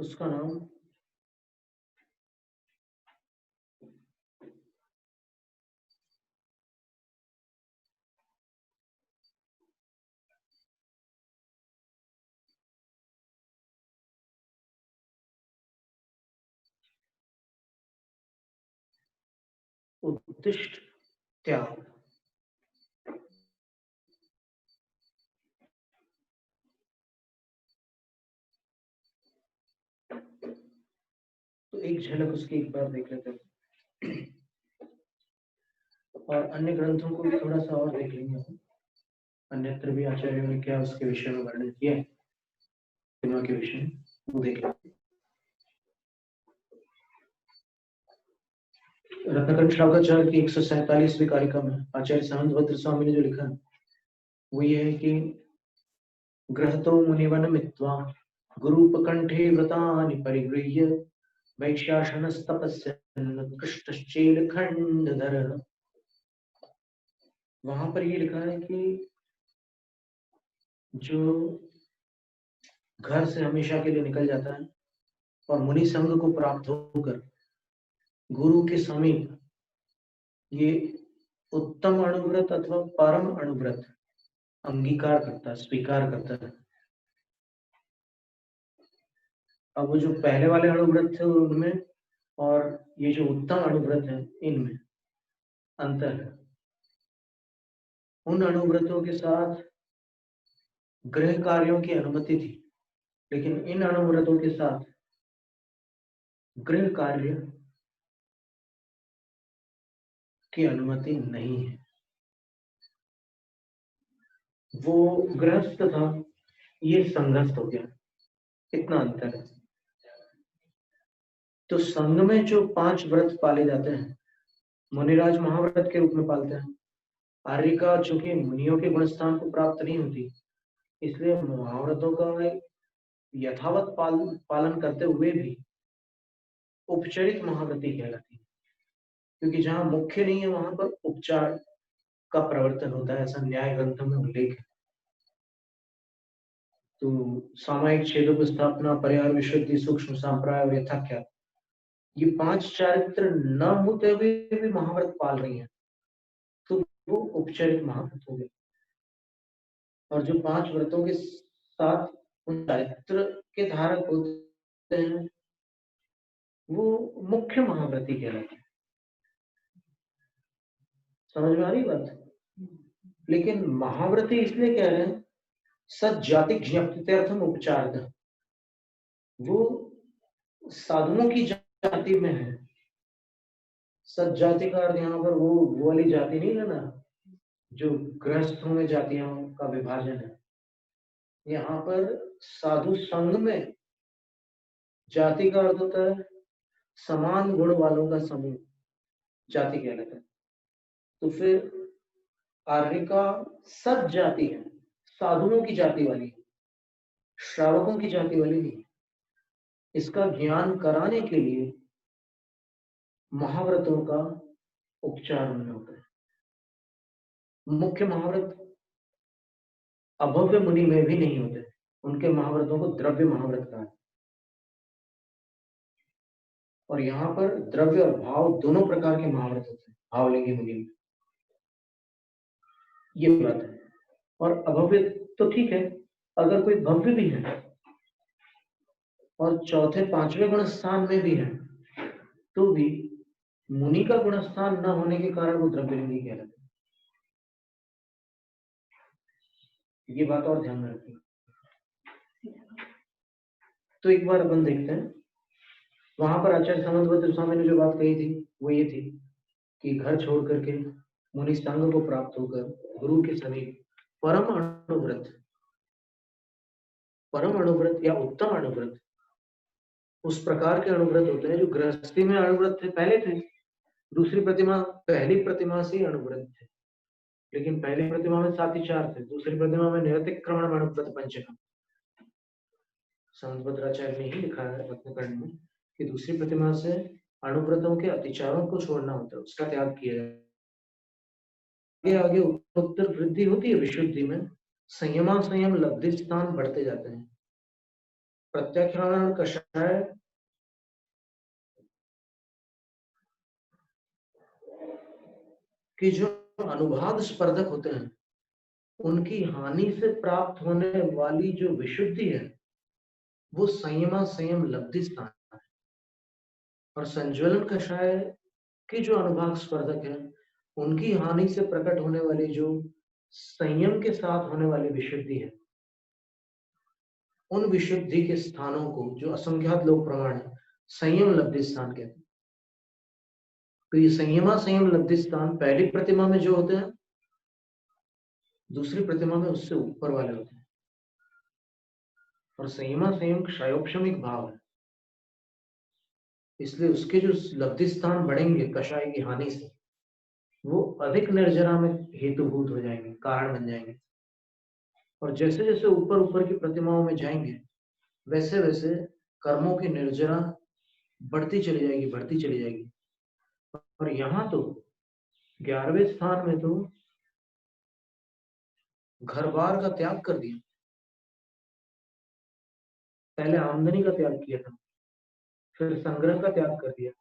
उसका नाम उद्दिष्ट त्याग। तो एक झलक उसकी एक बार देख लेते हैं और अन्य ग्रंथों को भी थोड़ा सा और देख लेंगे हम। अन्यत्र भी आचार्यों ने क्या उसके विषय में वर्णन किया है के विषय में, वो देख लेते हैं। रत्नकर्ण श्रावकाचार्य की 147वीं कारिका में आचार्य सामंतभद्र स्वामी ने जो लिखा है वो ये है कि गृहतो मुनिवन मित्वा गुरुपकंठे व्रतानि परिगृह्य वैश्यासनस्तपस्यन् खंडधर। वहां पर ये लिखा है कि जो घर से हमेशा के लिए निकल जाता है और मुनि संघ को प्राप्त होकर गुरु के समीप ये उत्तम अणुव्रत अथवा परम अणुव्रत अंगीकार करता है, स्वीकार करता है। अब वो जो पहले वाले अणुव्रत थे उनमें और ये जो उत्तम अणुव्रत है इनमें अंतर है। उन अणुव्रतों के साथ गृह कार्यों की अनुमति थी, लेकिन इन अणुव्रतों के साथ गृह कार्य की अनुमति नहीं है। वो गृहस्थ था, ये संघस्थ हो गया, इतना अंतर है। तो संघ में जो 5 व्रत पाले जाते हैं मुनिराज महाव्रत के रूप में पालते हैं। आर्यिका चूंकि मुनियों के गुणस्थान को प्राप्त नहीं होती, इसलिए महाव्रतों का यथावत पालन करते हुए भी उपचरित महाव्रती कहलाती है, क्योंकि जहां मुख्य नहीं है वहां पर उपचार का प्रवर्तन होता है, ऐसा न्याय ग्रंथों में उल्लेख है। तो सामायिक छेदों स्थापना, परिहार, विशुद्धि, सूक्ष्म संप्राय और यथाख्यात, ये 5 चारित्र न होते हुए भी महाव्रत पाल रही है, तो वो उपचरित महाव्रत हो गए। और जो 5 व्रतों के साथ उन चारित्र के धारक होते हैं वो मुख्य महाव्रती कहलाते हैं। समझ में आ रही बात? लेकिन महाव्रती इसलिए कह रहे हैं सजाति ज्ञप्त्यर्थम उपचार, वो साधुओं की जाति में है। सत जाति का अर्थ यहाँ पर वो वाली जाति नहीं है ना जो गृहस्थों में जातियों का विभाजन है। यहाँ पर साधु संघ में जाति का अर्थ होता है समान गुण वालों का समूह, जाति कहलाता है। तो फिर आर्य का सत जाति है, साधुओं की जाति वाली, श्रावकों की जाति वाली नहीं। इसका ज्ञान कराने के लिए महाव्रतों का उपचार में होता है। मुख्य महाव्रत अभव्य मुनि में भी नहीं होते, उनके महाव्रतों को द्रव्य महाव्रत कहा है। और यहाँ पर द्रव्य और भाव दोनों प्रकार के महाव्रत होते हैं भावलिंगी मुनि में, ये बात है। और अभव्य तो ठीक है, अगर कोई भव्य भी है और चौथे 5वें गुण स्थान में भी है तो भी मुनि का गुण स्थान न होने के कारण वो द्रव्यलिंगी कहलाते हैं। ये बात और ध्यान में रखिए। तो एक बार अपन देखते हैं वहां पर आचार्य सामंतभद्र स्वामी ने जो बात कही थी वो ये थी कि घर छोड़ करके मुनि संघ को प्राप्त होकर गुरु के समीप परम अणुव्रत या उत्तम अणुव्रत, उस प्रकार के अणुव्रत होते हैं जो गृहस्थी में अणुव्रत थे, पहले थे। दूसरी प्रतिमा पहली प्रतिमा से अणुव्रत थे, लेकिन पहली प्रतिमा में 7 ही 4 थे, दूसरी प्रतिमा में निरतिक्रमण अणुव्रत पंचकम। संतभद्राचार्य ने ही लिखा है रत्नकर्ण में कि दूसरी प्रतिमा से अणुव्रतों के अतिचारों को छोड़ना होता है, उसका त्याग किया जाए। आगे आगे उत्तर वृद्धि होती है विशुद्धि में, संयम लब्धि स्थान बढ़ते जाते हैं। प्रत्याख्यान कषाय कि जो अनुभाग स्पर्धक होते हैं उनकी हानि से प्राप्त होने वाली जो विशुद्धि है वो संयमा संयम लब्धि स्थान है, और संज्वलन कषाय के जो अनुभाग स्पर्धक है उनकी हानि से प्रकट होने वाली जो संयम के साथ होने वाली विशुद्धि है, उन विशुद्धि के स्थानों को जो असंख्यात लोक प्रमाण है संयम लब्धि स्थान कहते हैं। तो ये संयमा संयम लब्धि स्थान पहली प्रतिमा में जो होते हैं दूसरी प्रतिमा में उससे ऊपर वाले होते हैं, और संयमा संयम क्षयोपशमिक भाव है, इसलिए उसके जो लब्धि स्थान बढ़ेंगे कषाय की हानि से वो अधिक निर्जरा में हेतुभूत हो जाएंगे, कारण बन जाएंगे। और जैसे जैसे ऊपर ऊपर की प्रतिमाओं में जाएंगे वैसे वैसे कर्मों की निर्जरा बढ़ती चली जाएगी। और यहाँ तो 11वें स्थान में तो घर बार का त्याग कर दिया, पहले आमदनी का त्याग किया था, फिर संग्रह का त्याग कर दिया,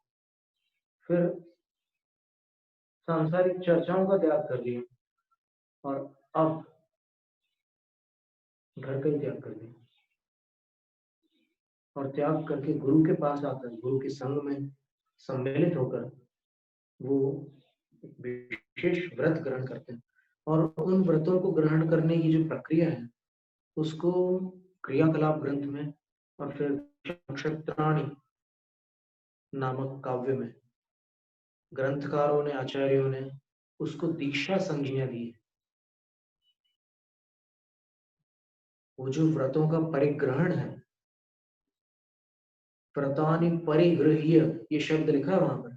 फिर सांसारिक चर्चाओं का त्याग कर दिया, और अब घर का ही त्याग कर दिया। और त्याग करके गुरु के पास आकर गुरु के संग में सम्मिलित होकर वो विशेष व्रत ग्रहण करते हैं, और उन व्रतों को ग्रहण करने की जो प्रक्रिया है उसको क्रियाकलाप ग्रंथ में और फिर नक्षत्राणि नामक काव्य में ग्रंथकारों ने आचार्यों ने उसको दीक्षा संज्ञा दी है। वो जो व्रतों का परिग्रहण है, व्रतानि परिगृह्य ये शब्द लिखा है वहां पर,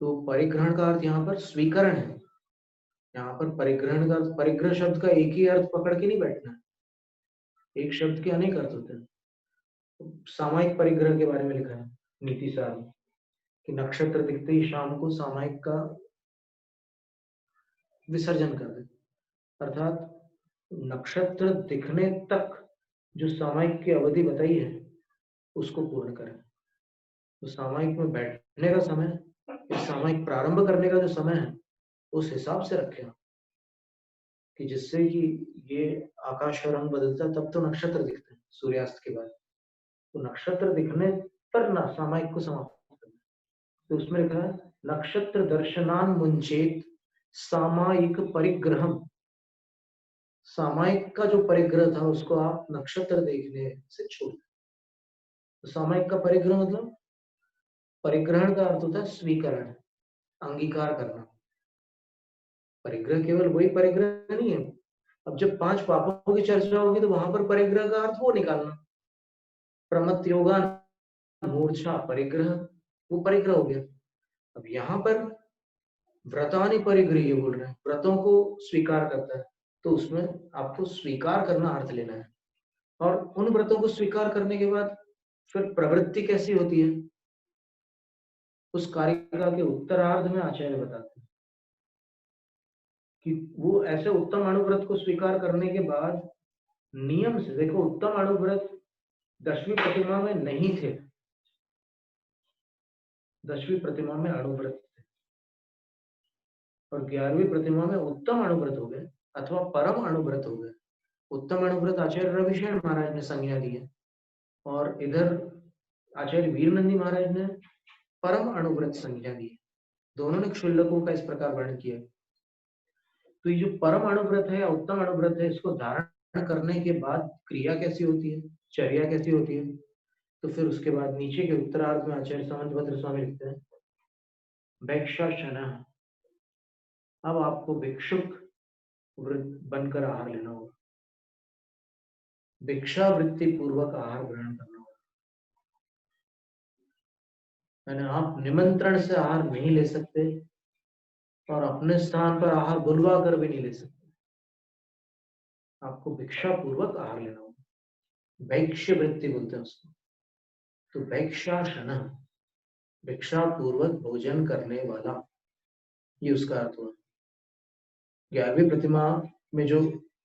तो परिग्रहण का अर्थ यहाँ पर स्वीकरण है। यहाँ पर परिग्रहण का अर्थ, परिग्रह शब्द का एक ही अर्थ पकड़ के नहीं बैठना है, एक शब्द के अनेक अर्थ होते हैं। सामायिक परिग्रह के बारे में लिखा है नीति सार में कि नक्षत्र दिखते ही शाम को सामायिक का विसर्जन कर दे, अर्थात नक्षत्र दिखने तक जो सामायिक की अवधि बताई है उसको पूर्ण करें। तो सामायिक में बैठने का समय, सामायिक प्रारंभ करने का जो समय है उस हिसाब से रखें कि जिससे कि ये आकाश का रंग बदलता है तब तो नक्षत्र दिखते हैं सूर्यास्त के बाद, तो नक्षत्र दिखने पर ना सामायिक को समाप्त करना। तो उसमें लिखा है नक्षत्र दर्शनान मुंचेत सामायिक परिग्रहम, सामायिक का जो परिग्रह था उसको आप नक्षत्र देखने से छोड़। तो सामायिक का परिग्रह मतलब परिग्रहण का अर्थ होता है स्वीकरण, अंगीकार करना। परिग्रह केवल वही परिग्रह नहीं है, अब जब 5 पापों की चर्चा होगी तो वहां पर परिग्रह का अर्थ वो निकालना, प्रमत्त योगान मूर्छा परिग्रह, वो परिग्रह हो गया। अब यहाँ पर व्रतानि परिगृह्य बोल रहे हैं, व्रतों को स्वीकार करता है, तो उसमें आपको स्वीकार करना अर्थ लेना है। और उन व्रतों को स्वीकार करने के बाद फिर प्रवृत्ति कैसी होती है उस कारिका के उत्तरार्ध में आचार्य बताते हैं कि वो ऐसे उत्तम अणुव्रत को स्वीकार करने के बाद नियम से, देखो उत्तम अणुव्रत 10वीं प्रतिमा में नहीं थे, 10वीं प्रतिमा में अणुव्रत थे, और 11वीं प्रतिमा में उत्तम अणुव्रत हो गए अथवा परम अणुव्रत हो गए। उत्तम अणुव्रत आचार्य रविशेन महाराज ने संज्ञा दी है, और इधर आचार्य वीरनंदी महाराज ने परम अणुव्रत संज्ञा दी है। दोनों ने क्षुल्लकों का इस प्रकार वर्णन किया। तो ये जो परम अणुव्रत है या उत्तम अणुव्रत है, इसको धारण करने के बाद क्रिया कैसी होती है, चर्या कैसी होती है, तो फिर उसके बाद नीचे के उत्तरार्ध में आचार्य समंतभद्र स्वामी लिखते हैं भिक्षाशना, अब आपको भिक्षुक बनकर आहार लेना होगा, भिक्षावृत्ति पूर्वक आहार ग्रहण करना होगा। यानी आप निमंत्रण से आहार नहीं ले सकते और अपने स्थान पर आहार बुलवा कर भी नहीं ले सकते, आपको भिक्षा पूर्वक आहार लेना होगा, भैक्ष्य वृत्ति बोलते हैं उसको। तो भिक्षाशना, भिक्षा पूर्वक भोजन करने वाला, ये उसका अर्थ हुआ। 11वीं प्रतिमा में जो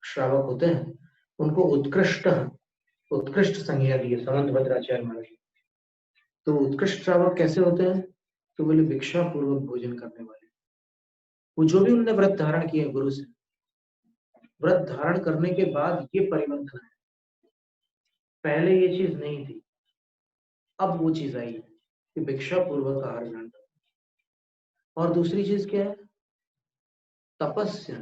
श्रावक होते हैं उनको उत्कृष्ट उत्कृष्ट संज्ञा दी है समंतभद्राचार्य महाराज। तो उत्कृष्ट श्रावक कैसे होते हैं? तो बोले भिक्षा पूर्वक भोजन करने वाले। वो जो भी उन्होंने व्रत धारण किए गुरु से, व्रत धारण करने के बाद ये परिवर्तन है। पहले ये चीज नहीं थी, अब वो चीज आई कि भिक्षा पूर्वक आहार ग्रहण। और दूसरी चीज क्या है? तपस्या।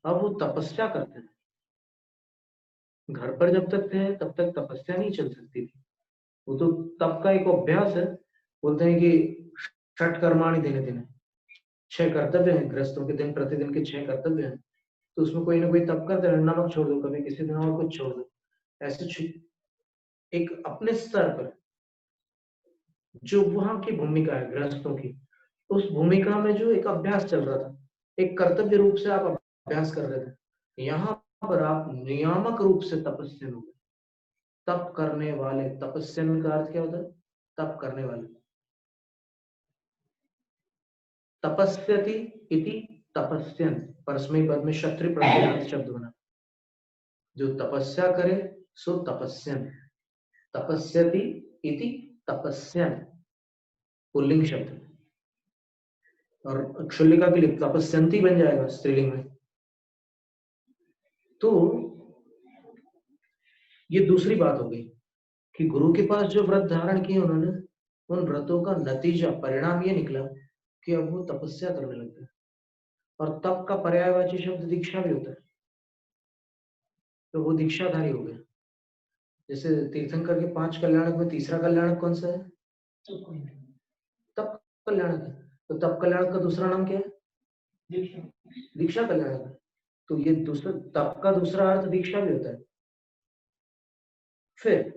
अब वो तपस्या करते हैं। घर पर जब तक थे तब तक तपस्या नहीं चल सकती थी, वो तो तप का एक अभ्यास है। बोलते हैं कि षट कर्माणि दिन दिन, 6 कर्तव्य हैं गृहस्थों के, दिन प्रतिदिन के 6 कर्तव्य हैं। तो उसमें कोई ना कोई तप करते हैं, नमक छोड़ दो, कभी किसी दिन और कुछ छोड़ दो, ऐसे एक अपने स्तर पर जो वहां की भूमिका है गृहस्थों की, उस भूमिका में जो एक अभ्यास चल रहा था, एक कर्तव्य रूप से आप अभ्यास कर रहे थे, यहाँ पर आप नियामक रूप से तपस्या हो गए। तप करने वाले, तपस्यन का अर्थ क्या होता है? तप करने वाले। तपस्यति इति तपस्यन, परस्मैपद पद में क्षत्रिय प्रत्ययार्थ शब्द बना। जो तपस्या करे सो तपस्यन, तपस्यति इति तपस्यन पुल्लिंग शब्द, और क्षुल्लिका के लिए तपस्यंती बन जाएगा स्त्रीलिंग में। तो ये दूसरी बात हो गई कि गुरु के पास जो व्रत धारण किए उन्होंने, उन व्रतों का नतीजा, परिणाम ये निकला कि अब वो तपस्या करने लग गए। और तप का पर्यायवाची शब्द दीक्षा भी होता है, तो वो दीक्षाधारी हो गए। जैसे तीर्थंकर के 5 कल्याणक में तीसरा कल्याणक कौन सा है? तप कल्याणक है। तो तप कल्याणक का दूसरा नाम क्या है? दीक्षा कल्याणक है। तो ये दूसरा, तप का दूसरा अर्थ दीक्षा भी होता है। फिर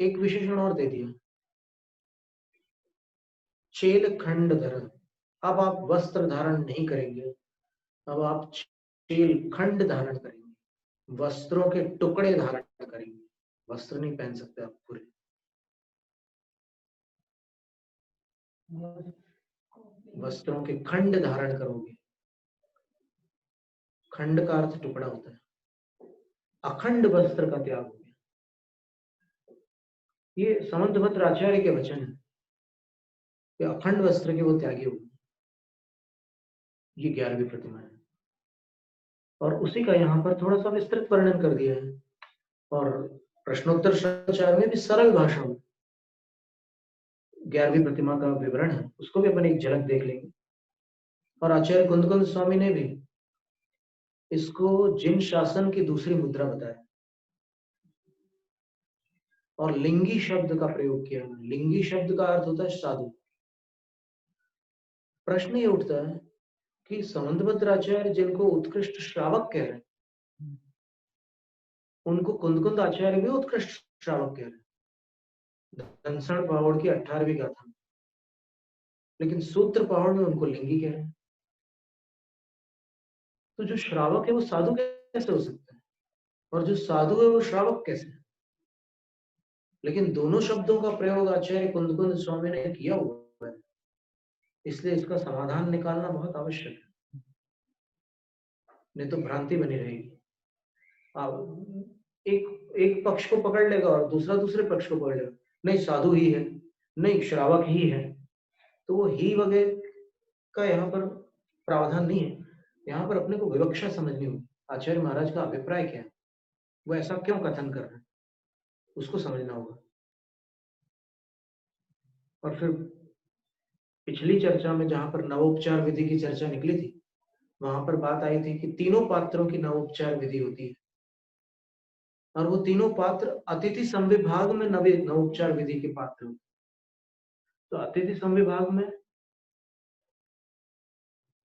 एक विशेषण और दे दिया, चेल खंड धरण। अब आप वस्त्र धारण नहीं करेंगे, अब आप चेल खंड धारण करेंगे, वस्त्रों के टुकड़े धारण करेंगे। वस्त्र नहीं पहन सकते आप पूरे। वस्त्रों के खंड धारण करोगे। खंड का अर्थ टुकड़ा होता है। अखंड वस्त्र का त्याग हो गया। ये समंतभद्र आचार्य के वचन है कि अखंड वस्त्र के वो त्यागी हो गए। ये 11वीं प्रतिमा है, और उसी का यहाँ पर थोड़ा सा विस्तृत वर्णन कर दिया है। और प्रश्नोत्तर शास्त्राचार्य में भी सरल भाषा में 11वीं प्रतिमा का विवरण है, उसको भी अपन एक झलक देख लेंगे। और आचार्य कुंदकुंद स्वामी ने भी इसको जिन शासन की दूसरी मुद्रा बताया, और लिंगी शब्द का प्रयोग किया। लिंगी शब्द का अर्थ होता है साधु। प्रश्न ये उठता है कि समंतभद्र आचार्य जिनको उत्कृष्ट श्रावक कह रहे हैं, उनको कुंदकुंद आचार्य भी उत्कृष्ट श्रावक कह रहे हैं। धनसण पहाड़ की 18वीं गाथा, लेकिन सूत्र पहाड़ में उनको लिंगी कह रहे हैं। तो जो श्रावक है वो साधु कैसे हो सकता है, और जो साधु है वो श्रावक कैसे? लेकिन दोनों शब्दों का प्रयोग आचार्य कुंदकुंद स्वामी ने किया हुआ है, इसलिए इसका समाधान निकालना बहुत आवश्यक है, नहीं तो भ्रांति बनी रहेगी। आप एक पक्ष को पकड़ लेगा और दूसरा दूसरे पक्ष को पकड़ लेगा, नहीं साधु ही है, नहीं श्रावक ही है। तो वो ही वगैरह का यहाँ पर प्रावधान नहीं है। यहाँ पर अपने को विवक्षा समझनी होगी, आचार्य महाराज का अभिप्राय क्या है, वो ऐसा क्यों कथन कर रहे हैं, उसको समझना होगा। और फिर पिछली चर्चा में जहां पर नवोपचार विधि की चर्चा निकली थी, वहां पर बात आई थी कि तीनों पात्रों की नवोपचार विधि होती है, और वो तीनों पात्र अतिथि संविभाग में नवोपचार विधि के पात्र होते। तो अतिथि संविभाग में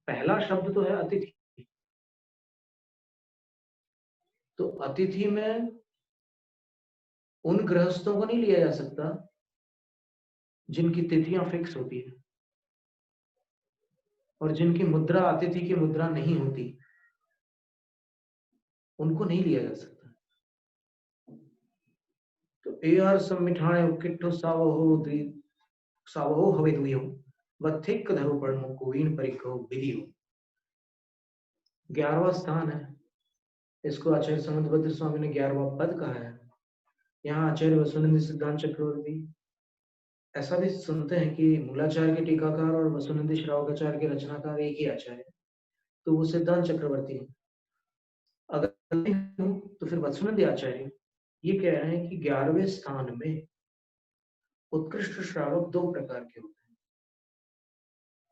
पहला शब्द तो है अतिथि। तो अतिथि में उन गृहस्थों को नहीं लिया जा सकता जिनकी तिथियां फिक्स होती है, और जिनकी मुद्रा अतिथि की मुद्रा नहीं होती, उनको नहीं लिया जा सकता। तो AR संमिठाणे किट्ठो सावहो हवे दुयो वथिक धरो पढ़ो कोविन परिको विधियो। 11वां स्थान है इसको आचार्य समंतभद्र स्वामी ने 11वां पद कहा है। यहाँ आचार्य वसुनंद सिद्धांत चक्रवर्ती, ऐसा भी सुनते हैं कि मूलाचार्य के टीकाकार और वसुनंदी श्रावकाचार्य के रचनाकार एक ही आचार्य, तो वो सिद्धांत चक्रवर्ती है। अगर नहीं हो तो फिर वसुनंदी आचार्य ये कह रहे हैं कि 11वें स्थान में उत्कृष्ट श्रावक दो प्रकार के होते हैं।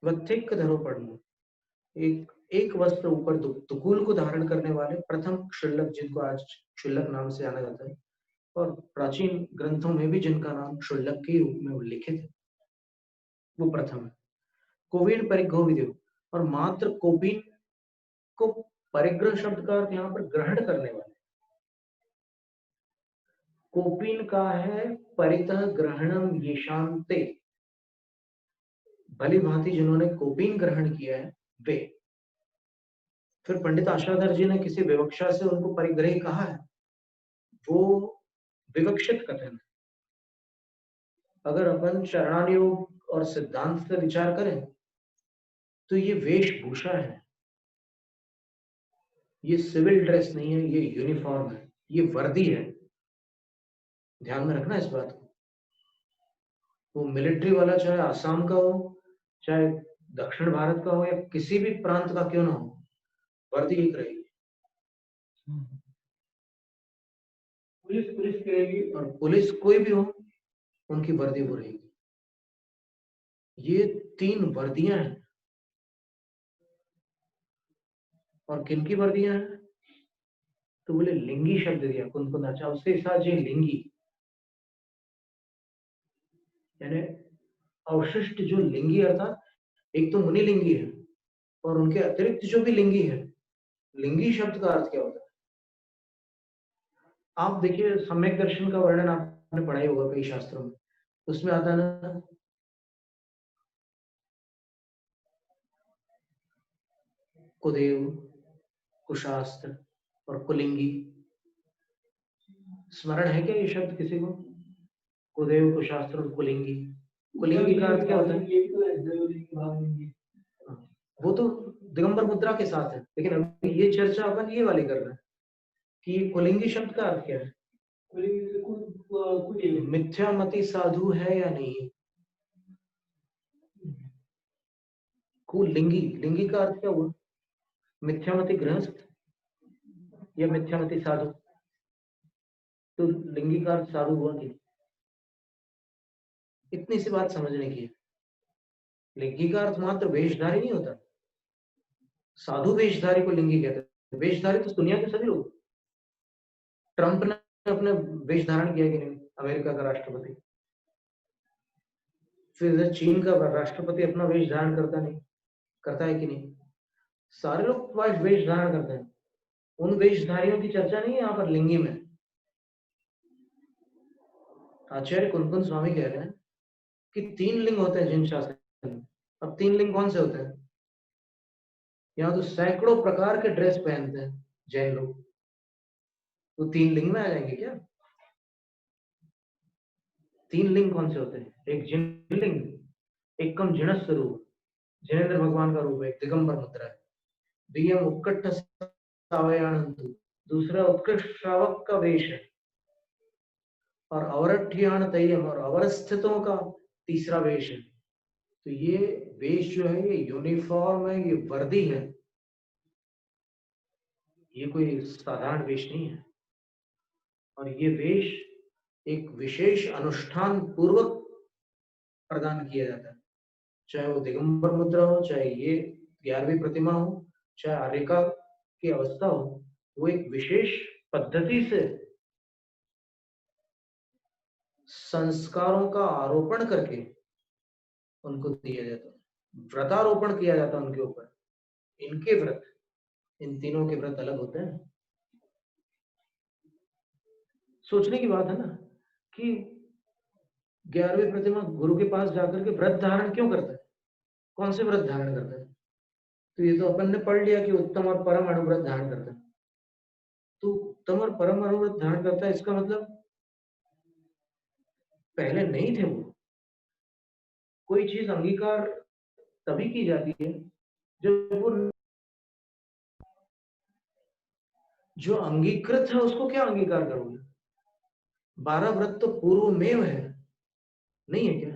वत्थिक धरो पढ़ना, एक एक वस्त्र ऊपर दुकूल को धारण करने वाले प्रथम क्षुल्लक, जिनको आज क्षुल्लक नाम से जाना जाता है, और प्राचीन ग्रंथों में भी जिनका नाम क्षुल्लक के रूप में उल्लिखित है, वो प्रथम है। कोविन परिघो विदेव, और मात्र कोपिन को परिग्रह शब्द का अर्थ यहाँ पर ग्रहण करने वाले। कोपिन का है परितः ग्रहणम येषांते, भली भांति जिन्होंने कोपिन ग्रहण किया है वे। फिर पंडित आशाधर जी ने किसी विवक्षा से उनको परिग्रही कहा है, वो विवक्षित कथन है। अगर अपन चरणानुयोग और सिद्धांत से विचार करें तो ये वेशभूषा है, ये सिविल ड्रेस नहीं है, ये यूनिफॉर्म है, ये वर्दी है। ध्यान में रखना इस बात को। वो मिलिट्री वाला चाहे आसाम का हो, चाहे दक्षिण भारत का हो, या किसी भी प्रांत का क्यों ना हो, वर्दी एक रहेगी। पुलिस पुलिस रहेगी, और पुलिस कोई भी हो उनकी वर्दी वो रहेगी। ये तीन वर्दियां हैं। और किनकी वर्दियां हैं? तो बोले लिंगी शब्द दिया कुनकुनाचा, उसके साथ ये लिंगी यानी अवशिष्ट जो लिंगी, अर्थात एक तो मुनि लिंगी है और उनके अतिरिक्त जो भी लिंगी है। लिंगी शब्द का अर्थ क्या होता है? आप देखिए, सम्यक दर्शन का वर्णन आपने पढ़ा ही होगा कई शास्त्रों में, उसमें आता है ना कुदेव, कुशास्त्र और कुलिंगी। स्मरण है क्या ये शब्द किसी को? कुदेव, कुशास्त्र और कुलिंगी। कुलिंगी का अर्थ क्या होता है? वो तो दिगंबर मुद्रा के साथ है, लेकिन अभी ये चर्चा अपन ये वाली कर रहे हैं कि कुलिंगी शब्द का अर्थ क्या है। मिथ्यामति साधु है या नहीं? कुलिंगी, लिंगी का अर्थ क्या हुआ? मिथ्यामति गृहस्थ या मिथ्यामति साधु? तो लिंगी का अर्थ साधु हुआ कि? इतनी सी बात समझने की है। लिंगी का अर्थ मात्र वेशधारी नहीं होता। साधु वेशधारी को लिंगी कहते हैं। वेशधारी तो दुनिया के सभी लोग। ट्रंप ने अपने वेश धारण किया कि नहीं? अमेरिका का राष्ट्रपति। फिर चीन का राष्ट्रपति अपना वेश धारण करता है कि नहीं? सारे लोग वेश धारण करते हैं। उन वेशधारियों की चर्चा नहीं है यहाँ पर लिंगी में। आचार्य कुनकुन स्वामी कह रहे हैं कि तीन लिंग होते हैं जिन शास्त्र में। अब तीन लिंग कौन से होते हैं? यहाँ तो सैकड़ों प्रकार के ड्रेस पहनते हैं जैन लोग, तो तीन लिंग में आ जाएंगे क्या? तीन लिंग कौन से होते हैं? एक जिन लिंग, एक कम जिणस रूप, जिनेन्द्र भगवान का रूप है, एक दिगंबर मुद्रा है। द्वियम उत्कट सावयानंतु, दूसरा उत्कृष्ट श्रावक का वेश है। और अवरठ्यान तैयम, और अवरस्थितों का तीसरा वेश है। तो ये वेश जो है, ये यूनिफॉर्म है, ये वर्दी है, ये कोई साधारण वेश नहीं है। और ये वेश एक विशेष अनुष्ठान पूर्वक प्रदान किया जाता है, चाहे वो दिगंबर मुद्रा हो, चाहे ये 11वीं प्रतिमा हो, चाहे आर्यका की अवस्था हो, वो एक विशेष पद्धति से संस्कारों का आरोपण करके उनको दिया जाता है। व्रतारोपण किया जाता है उनके ऊपर। इनके व्रत, इन तीनों के व्रत अलग होते हैं। सोचने की बात है ना कि 11वीं प्रतिमा गुरु के पास जाकर के व्रत धारण क्यों करता है? कौन से व्रत धारण करता है? तो ये तो अपन ने पढ़ लिया कि उत्तम और परम अनुव्रत धारण करता है। तो उत्तम और परम अनुव्रत धारण करता है, इसका मतलब पहले नहीं थे वो। कोई चीज अंगीकार तभी की जाती है जब वो जो अंगीकृत है उसको क्या अंगीकार करोगे? 12 व्रत तो पूर्वमेव है, नहीं है क्या?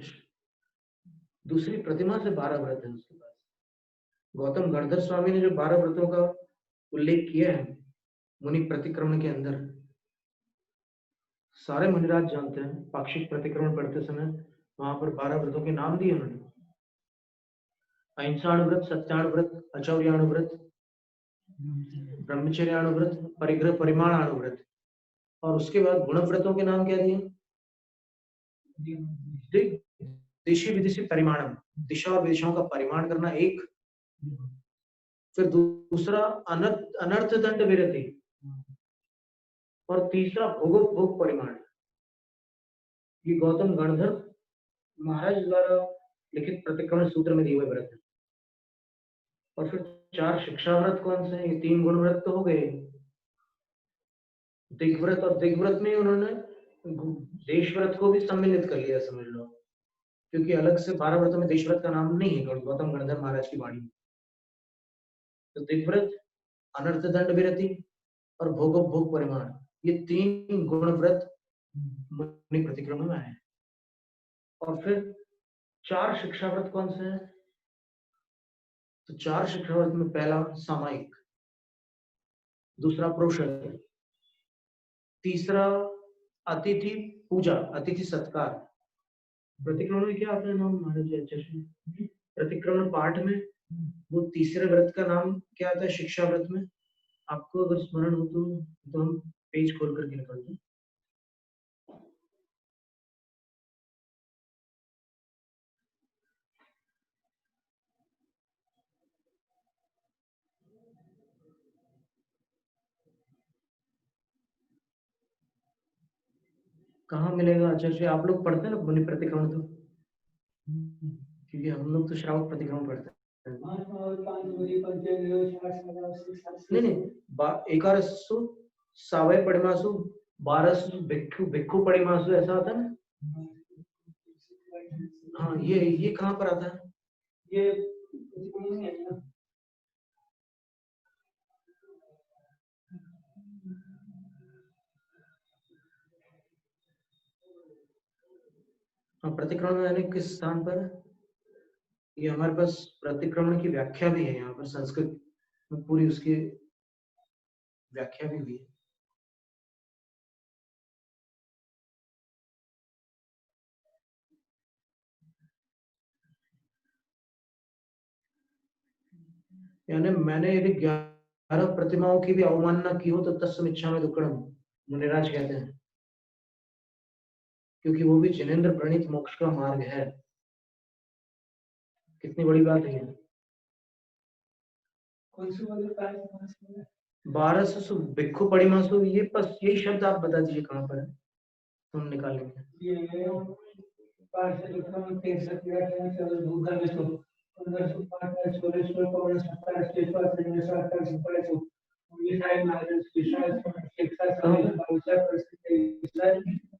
दूसरी प्रतिमा से 12 व्रत है उसके पास। गौतम गणधर स्वामी ने जो 12 व्रतों का उल्लेख किया है मुनि प्रतिक्रमण के अंदर, सारे मुनिराज जानते हैं। पाक्षिक प्रतिक्रमण पढ़ते समय वहां पर 12 व्रतों के नाम दिए उन्होंने। अहिंसाणुव्रत, सत्याणुव्रत, अचौर्याणुव्रत, ब्रह्मचर्याणुव्रत, परिग्रह परिमाणाणुव्रत, और उसके बाद गुणव्रतों के नाम क्या दिए? दिशि विदिशि परिमाणम, दिशा और विदिशाओं का परिमाण करना एक। फिर दूसरा अनर्थ दंड विरति, और तीसरा भोग परिमाण। ये गौतम गणधर महाराज द्वारा लिखित प्रतिक्रमण सूत्र में दिए हुए व्रत है। और फिर 4 शिक्षा व्रत कौन से? ये 3 गुण व्रत तो हो गए। दिग्व्रत, और दिग्व्रत में उन्होंने देश व्रत को भी सम्मिलित कर लिया, समझ लो, क्योंकि अलग से 12 व्रतों में देश व्रत का नाम नहीं है गौतम गणधर महाराज की वाणी में। तो दिग्व्रत, अनर्थ दंड विरति और भोग परिमाण, ये 3 गुण व्रत मुनि प्रतिक्रमण में आए। और फिर 4 शिक्षा व्रत कौन से हैं? तो 4 शिक्षा व्रत में पहला सामायिक, दूसरा प्रोषण, तीसरा अतिथि पूजा, अतिथि सत्कार। प्रतिक्रमण में क्या आता है नाम महाराज जी? अच्छे से प्रतिक्रमण पाठ में वो तीसरे व्रत का नाम क्या आता है शिक्षा व्रत में? आपको अगर स्मरण हो तो हम पेज खोल करके निकाल दें। कहाँ मिलेगा आचार्य? आप लोग पढ़ते हैं ना मुनि प्रतिक्रमण? तो क्योंकि हम लोग तो श्रावक प्रतिक्रमण पढ़ते हैं। नहीं, एकारसु सावय परिमासु 12 भिक्षु भिक्षु परिमासु, ऐसा आता है ना? हाँ, ये कहाँ पर आता है? ये प्रतिक्रमण यानी किस स्थान पर? ये हमारे पास प्रतिक्रमण की व्याख्या भी है यहाँ पर, संस्कृत में पूरी उसकी व्याख्या भी हुई है। यानी मैंने यदि 11 प्रतिमाओं की भी अवमानना की हो तो तस्मिच्छामि दुक्कडम, मुनिराज कहते हैं, क्योंकि वो भी जिनेन्द्र प्रणीत मोक्ष का मार्ग है। कितनी बड़ी बात है। 12 भिक्षु परिमासु, ये बस यही शब्द आप बता दीजिए कहाँ पर है, हम निकालेंगे।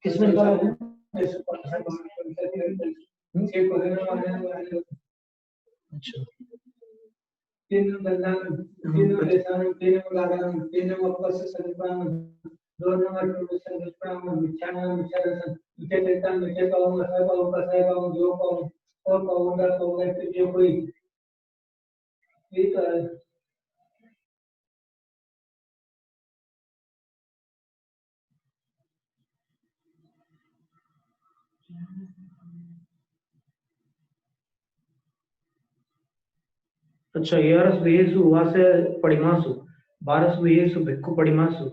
किसमें अच्छा, अच्छा, येसु वासे परिमासु 12 येसु भिक्षु परिमासु।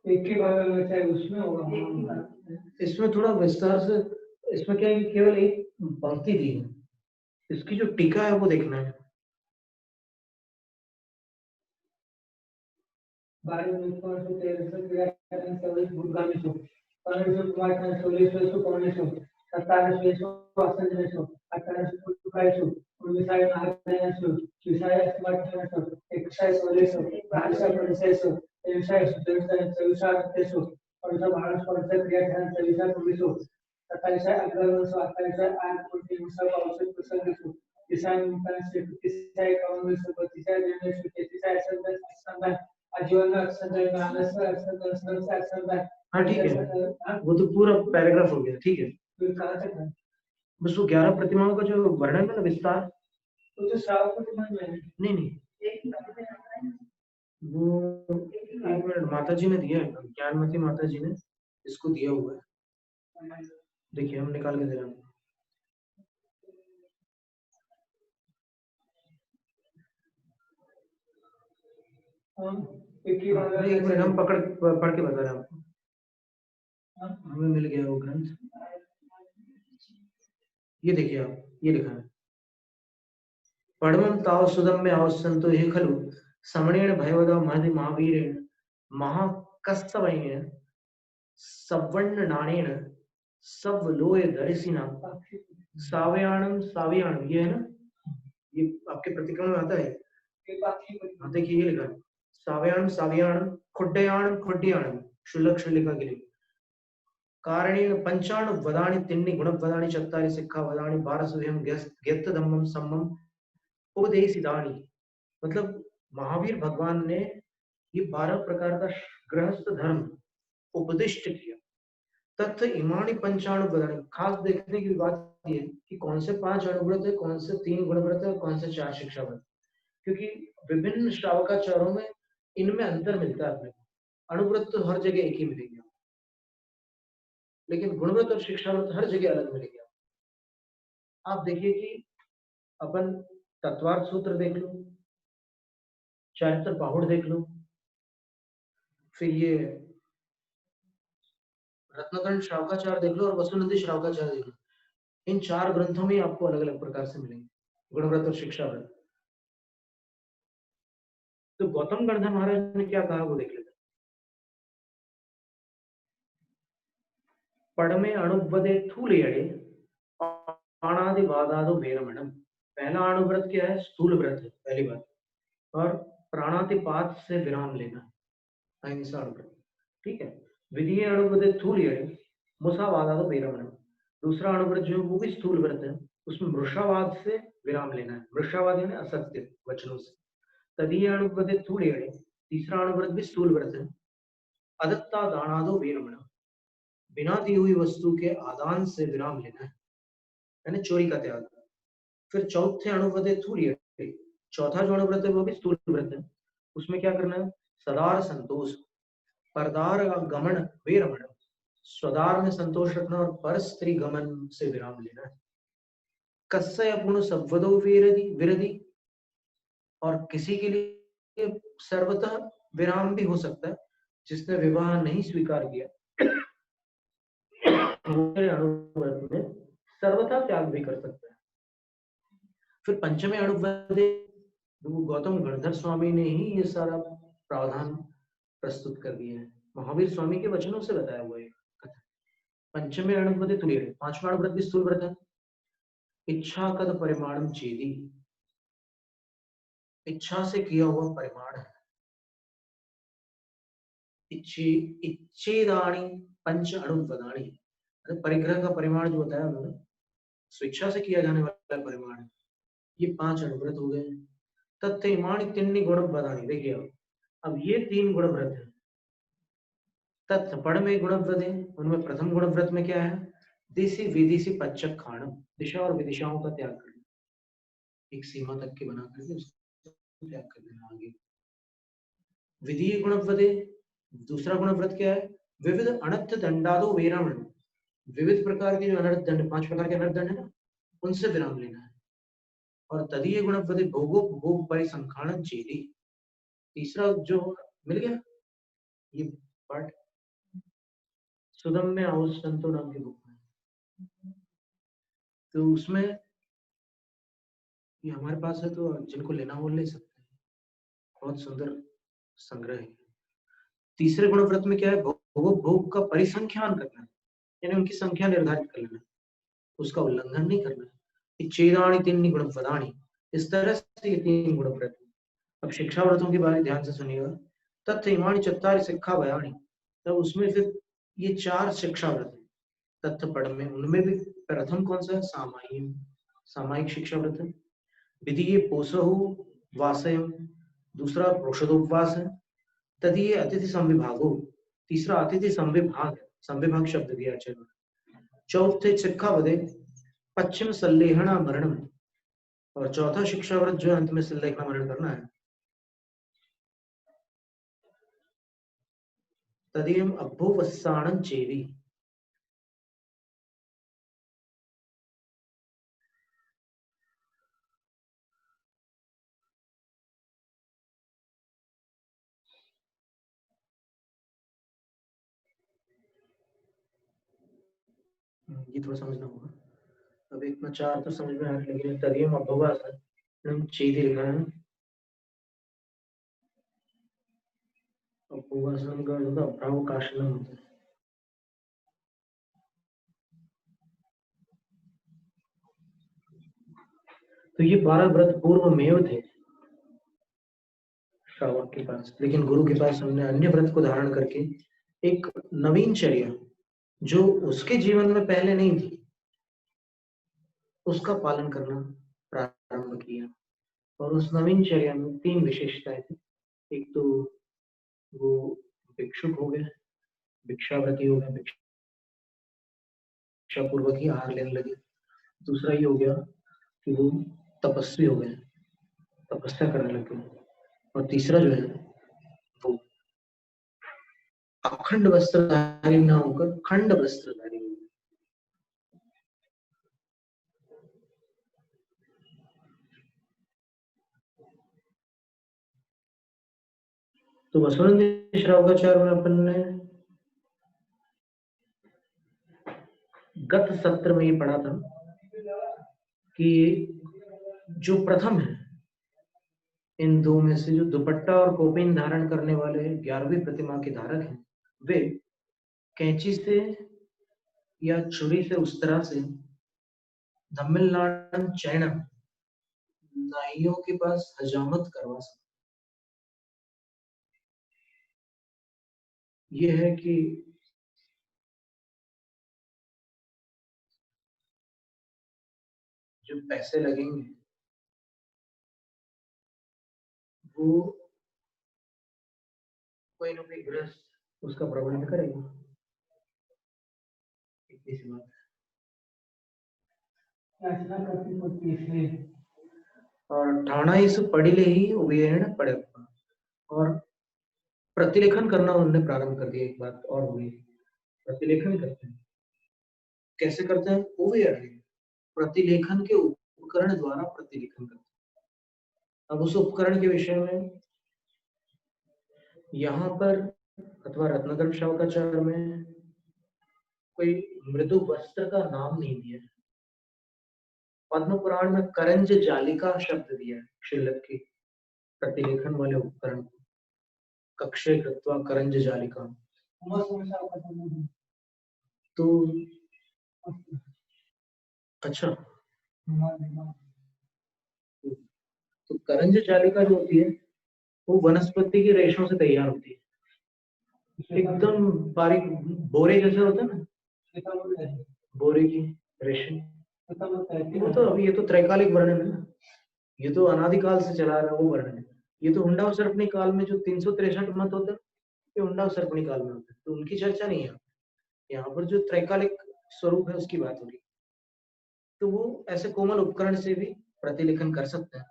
एक ही बार चाहे उसमें होगा, इसमें थोड़ा विस्तार से, इसमें क्या है कि केवल एक पंक्ति दी है, इसकी जो टीका है वो देखना है। 27 है, 28 है, 8 सब औसत प्रसंग देखो दिशा में से 31 है, 51 से 32 है, 33 है, 80 है, आजीवन में अक्षर है, मानस है, अक्षर है। हाँ ठीक है, वो तो पूरा पैराग्राफ हो गया, ठीक है। फिर कहाँ तक है? बस वो 11 प्रतिमाओं का जो वर्णन है ना, विस्तार, वो तो श्रावक प्रतिमा में है। नहीं वो एक मिनट, माता जी ने दिया है, ज्ञानमती माता जी ने इसको दिया हुआ है, देखिए हम निकाल के दे रहे हैं। एक मिनट, हम पढ़ के बता रहे हैं आपको। हमें मिल गया वो ग्रंथ, ये देखिए आप, ये लिखा है, पढ़मं ताव सुदम में आवसंतो हे खलु समणेन भयवदा महदि महावीरेण महाकस्तवैन सवर्ण नाणेन सब लोय दर्शिना सावयाणम सावयाणम, ये है ना, ये आपके प्रतिक्रमण में आता है। देखिए ये लिखा है, सावयाणम सावयाणम खुड्डयाणम खुड्डयाणम शुल्लक शुल्लिका के लिए कारणेन पंचाण वदानि तिन्नि गुण वदानि चत्तारि सिक्खा वदानि 12 व्यक्त धम्मम सम्मम उपदेशिदानि। मतलब महावीर भगवान ने ये 12 प्रकार का गृहस्थ धर्म उपदिष्ट किया। तत्व इमानी पंचाणु वदानि, खास देखने की बात ये कि कौन से 5 अणुव्रत है, कौन से 3 गुणव्रत है और कौन से 4 शिक्षा व्रत, क्योंकि विभिन्न श्रावकाचारों में इनमें अंतर मिलता है। अणुव्रत तो हर जगह एक ही मिलेगी, लेकिन गुणव्रत और शिक्षाव्रत हर जगह अलग मिलेगी। आप देखिए कि अपन तत्वार्थ सूत्र देख लो, चारित्र बाहुड़ देख लो, फिर ये रत्नकर्ण श्रावकाचार देख लो और वसुनंदी श्रावकाचार देख लो। इन 4 ग्रंथों में आपको अलग अलग प्रकार से मिलेंगे गुणव्रत और शिक्षाव्रत। तो गौतम गणधर महाराज ने क्या कहा वो देख लेते हैं। पढ़मे अणुव्रते थूलयड़े प्राणादि बाधादो वेरमणम। पहला अणुव्रत क्या है? स्थूल व्रत है, पहली बात। और प्राणातिपात से विराम लेना, अहिंसा अणुव्रत, ठीक है। विधीय अणुव्रते थूलयड़े मुसावादादो वेरमणम। दूसरा अणुव्रत जो वो भी स्थूल व्रत है, उसमें मृषावाद से विराम लेना है। मृषावाद यानी असत्य वचनों से। तदीय अणुव्रते थूलयड़े, तीसरा अणुव्रत भी स्थूल व्रत है, अदत्ता दानादो वेरमणम। बिना दी हुई वस्तु के आदान से विराम लेना है, यानी चोरी का त्याग। फिर चौथे अणुव्रते थूलयड़े, चौथा जो अणुव्रत है वो भी स्थूल व्रत है, उसमें क्या करना है? सदार संतोष, परदार गमन वेरमणम। स्वदार में संतोष रखना और पर स्त्री गमन से विराम लेना है। कस्य अपुन संवदो विरधि, और किसी के लिए सर्वतः विराम भी हो सकता है, जिसने विवाह नहीं स्वीकार किया अणुव्रत में सर्वथा त्याग भी कर सकता है। फिर पंचमे अणुव्रत, गौतम गणधर स्वामी ने ही ये सारा प्रावधान प्रस्तुत कर दिया है, महावीर स्वामी के वचनों से बताया हुआ है। पंचमे अणुव्रते तुल्यड़े, पांचवा अणुव्रत भी स्थूल व्रत है। इच्छा कद परिमाणम चेदी, इच्छा से किया हुआ परिमाण है। इच्छेदानी पंच अणुव्रतानि, परिग्रह का परिमाण जो बताया उन्होंने, स्वेच्छा से किया जाने वाला परिमाण है। ये 5 अणुव्रत हो गए। तत्व इमानी तिन्नि गुणव्रतानि, देखिए अब ये 3 गुणव्रत है। तत्व पढ़ में गुणव्रत है, उनमें प्रथम गुणव्रत में क्या है? दिशि विदिशि पच्चक खाणम, दिशा और विदिशाओं का त्याग करना, एक सीमा तक के बना करके उसका त्याग कर देना। आगे विधीय गुणव्रत, दूसरा गुणव्रत क्या है? विविध अनर्थ दंडादो वेरामण, विविध प्रकार के जो अनर्थ दंड, 5 प्रकार के अनर्थ दंड है ना, उनसे विराम लेना है। और तदीय गुणव्रत भोगो भोग परिसंखाणन चेदी, तीसरा जो मिल गया ये पार्ट सुदम में आउस संतो नाम की बुक में, तो उसमें ये हमारे पास है, तो जिनको लेना वो ले सकते हैं, बहुत सुंदर संग्रह है। तीसरे गुणव्रत में क्या है? भोग का परिसंख्यान करना है, यानी उनकी संख्या निर्धारित कर लेना, उसका उल्लंघन नहीं करना है। चेदानी तीन गुणव्रतानि, इस तरह से ये 3 गुणव्रत। अब शिक्षा व्रतों के बारे में ध्यान से सुनिएगा। तत्व इमानी चत्तारि सिक्खा बयानी, तब उसमें फिर ये 4 शिक्षा व्रत है। तत्व पढ़ में, उनमें भी प्रथम कौन सा है? सामायिक शिक्षा व्रत है। द्वितीय पोषहु वासयम, दूसरा रोषदोपवास है। तदीय अतिथि संविभागो, तीसरा अतिथि संविभाग, संविभाग शब्द दिया आचार्य। चौथे शिक्षा वदे पश्चिम संलेहना मरणम, और चौथा शिक्षा व्रत जो अंत में संलेखना मरण करना है। तदीयम अभ्युवस्सानं चेदि, ये थोड़ा समझना होगा। अब इतना 4 तो समझ में आ रहा है, लेकिन तदीयम अभ्युवस्सानं चेदि लिखा है। अभ्युवस्सानं का मतलब अभ्यावकाशनम होता है। तो ये 12 व्रत पूर्व में थे श्रावक के पास, लेकिन गुरु के पास हमने अन्य व्रत को धारण करके एक नवीन चर्या जो उसके जीवन में पहले नहीं थी, उसका पालन करना प्रारंभ किया। और उस नवीन चर्या में 3 विशेषताएं थी। एक तो वो भिक्षुक हो गया, भिक्षावृत्ति हो गया, भिक्षा पूर्वक ही आहार लेने लगे। दूसरा ये हो गया कि वो तपस्वी हो गए, तपस्या करने लगे। और तीसरा जो है वो अखंड वस्त्रधारी न होकर खंड वस्त्रधारी हो गए। तो वसुनंदी श्रावकाचार्य में अपन ने गत सत्र में ये पढ़ा था कि जो प्रथम है इन दो में से, जो दुपट्टा और कोपिन धारण करने वाले 11वीं प्रतिमा के धारक हैं, वे कैंची से या छुरी से, उस तरह से तमिलनाडु चैनम नाइयों के पास हजामत करवा सकते। ये है कि जो पैसे लगेंगे वो कोई ना कोई गृहस्थ उसका प्रबंध करेगा। इतनी सी बात है। और ठाणा इस पढ़िले ही उभयण पड़ेगा, और प्रतिलेखन करना उन्होंने प्रारंभ कर दिया। एक बात और हुई, प्रतिलेखन करते हैं। कैसे करते हैं? उभयण, प्रतिलेखन के उपकरण द्वारा प्रतिलेखन करते हैं। अब उस उपकरण के विषय में यहाँ पर अथवा रत्नाकर श्रावकाचार्य में कोई मृदु वस्त्र का नाम नहीं दिया है। पद्म पुराण में करंज जालिका शब्द दिया है शिल्लक की प्रतिलेखन वाले उपकरण को, कक्षे कृत्वा करंज जालिका। तो अच्छा, तो करंज जालिका जो होती है वो वनस्पति के रेशों से तैयार होती है, एकदम बारीक, बोरे जैसे होता है ना, बोरे की रेशे। वो तो अभी ये तो त्रैकालिक वर्णन है ना, ये तो अनादिकाल से चला रहा वो वर्णन है। ये तो हुंडा सर्पणी काल में जो 363 मत होता है, ये हुंडा सर्पणी काल में होता है, तो उनकी चर्चा नहीं है। यहाँ पर जो त्रैकालिक स्वरूप है उसकी बात हो रही। तो वो ऐसे कोमल उपकरण से भी प्रतिलेखन कर सकते हैं।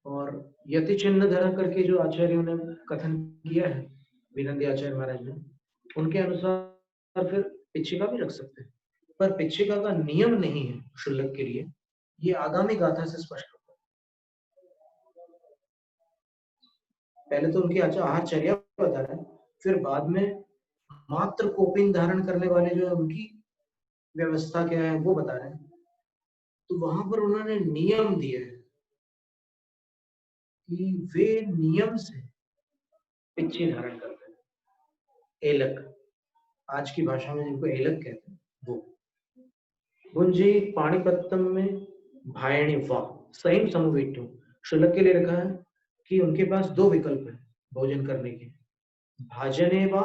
और यति चिन्ह धरा करके जो आचार्यों ने कथन किया है, विनंदी आचार्य महाराज ने, उनके अनुसार फिर पिच्छिका भी रख सकते हैं, पर पिच्छिका का नियम नहीं है शुल्लक के लिए। ये आगामी गाथा से स्पष्ट होता है। पहले तो उनकी आहारचर्या बता रहे हैं, फिर बाद में मात्र कोपिन धारण करने वाले जो है उनकी व्यवस्था क्या है वो बता रहे हैं। तो वहां पर उन्होंने नियम दिए हैं कि वे नियम से पिच्छी धारण करते हैं। एलक, आज की भाषा में जिनको एलक कहते हैं वो। गुंजी पाणिपत्तम में भायणी वा सही समवेट्यु, शुल्लक के लिए रखा है कि उनके पास 2 विकल्प है भोजन करने के, भाजने वा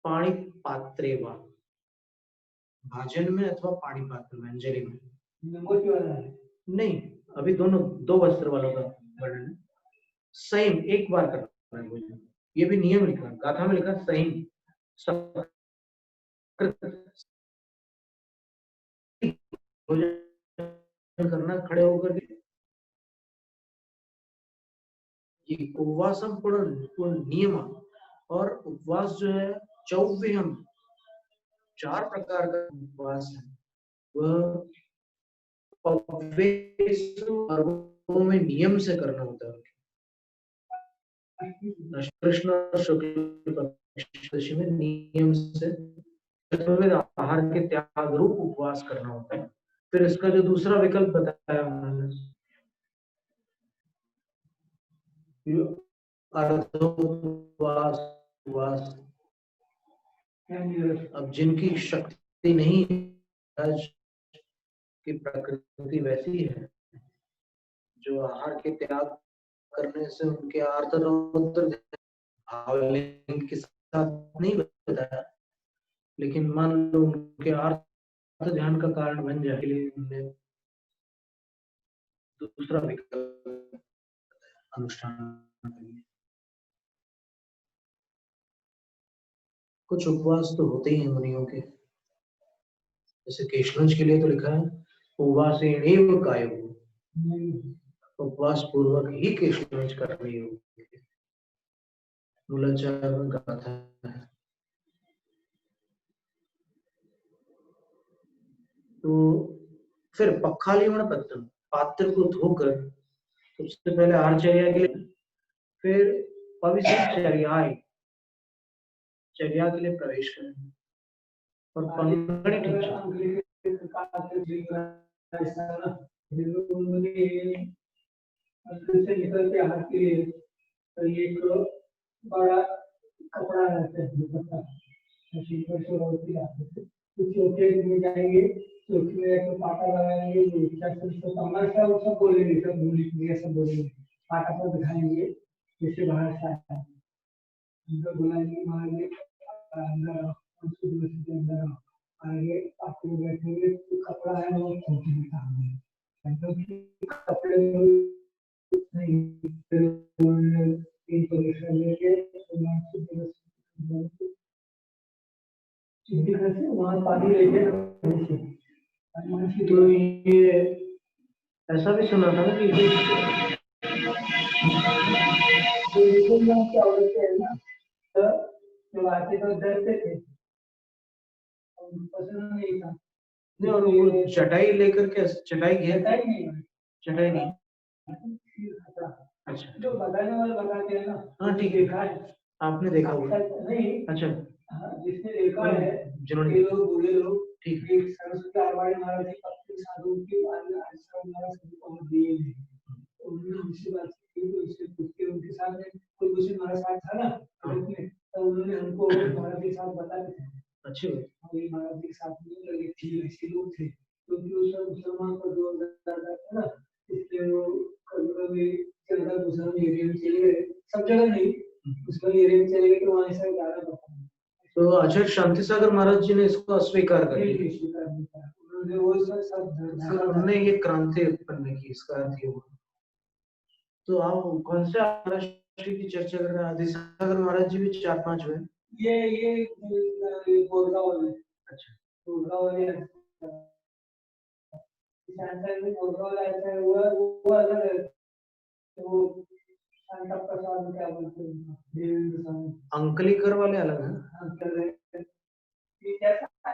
पाणी पात्रे वा। भाजन में अथवा पाणी पात्र में, अंजलि में। लंगोटी वाला है नहीं, अभी दोनों दो वस्त्र वालों का वर्णन है। संयम एक बार करना है भोजन, ये भी नियम लिखा है, गाथा में लिखा संयम भोजन करना खड़े होकर के। ये उपवासम पूर्ण नियम, और उपवास जो है चौव्यम, 4 प्रकार का उपवास है, वह पर्वों में नियम से करना होता है। कृष्ण और शुक्ल पक्ष में नियम से आहार के त्याग रूप उपवास करना होता है। फिर इसका जो दूसरा विकल्प बताया उन्होंने, अर्धोपवास, उपवास। अब जिनकी शक्ति नहीं, आज की प्रकृति वैसी है, जो आहार के त्याग करने से उनके आर्तनोत्तर भावलिंग के साथ नहीं बताया, लेकिन मान लो उनके आर्त ध्यान का कारण बन जाए, लिए उन्होंने दूसरा विकल्प अनुष्ठान। कुछ उपवास तो होते ही हैं मुनियों के, जैसे केशवंश के लिए तो लिखा है उपवासेणैव कायो, उपवास पूर्वक ही केशवंश करनी होगी, मूलाचार में गाथा है। तो फिर पखालीमण पत्रम, पात्र को धोकर सबसे पहले आहारचर्या के लिए, फिर पवित्र चर्या के लिए प्रवेश करें, और पंगड़ी ठीक से निकल के हाथ के लिए तो एक बड़ा कपड़ा रहता है, चौके में जाएंगे, चौके में एक पाटा लगाएंगे, सब सब बोलेंगे, सब बोलेंगे, सब बोलेंगे, पाटा पर दिखाएंगे, जैसे बाहर से आया है, अंदर बुलाएंगे, मारेंगे, अंदर अंदर आगे आपको बैठेंगे, तो कपड़ा है वो चौके में काम है, कपड़े नहीं, इंफॉर्मेशन लेके वहाँ पानी लेके, तो ये ऐसा भी सुना था ना कि क्या होते हैं ना, तो आते तो डरते थे, पसंद नहीं था, नहीं, और वो चटाई लेकर के, चटाई चटाई नहीं, अच्छा, जो बताने वाले बताते हैं ना, हाँ ठीक है, आपने देखा होगा, नहीं, अच्छा, जिसने देखा है, जिन्होंने, ये लोग बोले लोग, ठीक, एक सरस्वती आरवाड़ी महाराज जी पत्नी साधु की आश्रम महाराज सभी को दिए हैं, उन्होंने हमसे बात की, तो उससे पूछ के उनके साथ में कोई दूसरे महाराज साहब था ना, तो उन्होंने हमको महाराज के साथ बता दिया, अच्छे हुए, महाराज के साथ में लगे थे, ऐसे लोग थे, क्योंकि उस मुसलमान को 2000 था ना, इसलिए वो कभी चलता मुसलमान एरिया में चले गए, सब जगह नहीं, मुसलमान एरिया में चले गए, तो वहाँ से ज्यादा पता नहीं। तो आचार्य शांति सागर महाराज जी ने इसको अस्वीकार कर दिया, उन्होंने ये क्रांति उत्पन्न की, इसका अर्थ ये हुआ। तो आप कौन से महाराष्ट्र की चर्चा कर रहे हैं? आदि सागर महाराज जी भी 4-5 हुए, ये गोरगांव वाले, अच्छा, गोरगांव वाले, में गोरगांव वाला ऐसा हुआ, वो अलग है, तो शांता प्रसाद क्या बोलते हैं, देवेंद्र स्वामी, अंकलीकर वाले अलग हैं, ये कैसा है,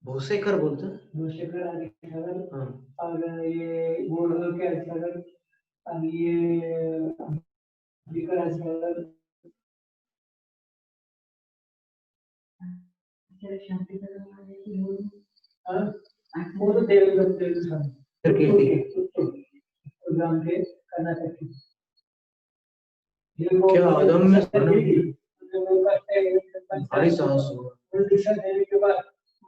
भोसेकर बोलते हैं, भोसेकर आदि सागर, हाँ, और ये गोरगांव के सागर, और ये विकर सागर, शांति सागर, वो तो देवेंद्र स्वामी प्रोग्राम के कर्नाटक की, क्या अदम्य भारी साहस हुआ, देने के बाद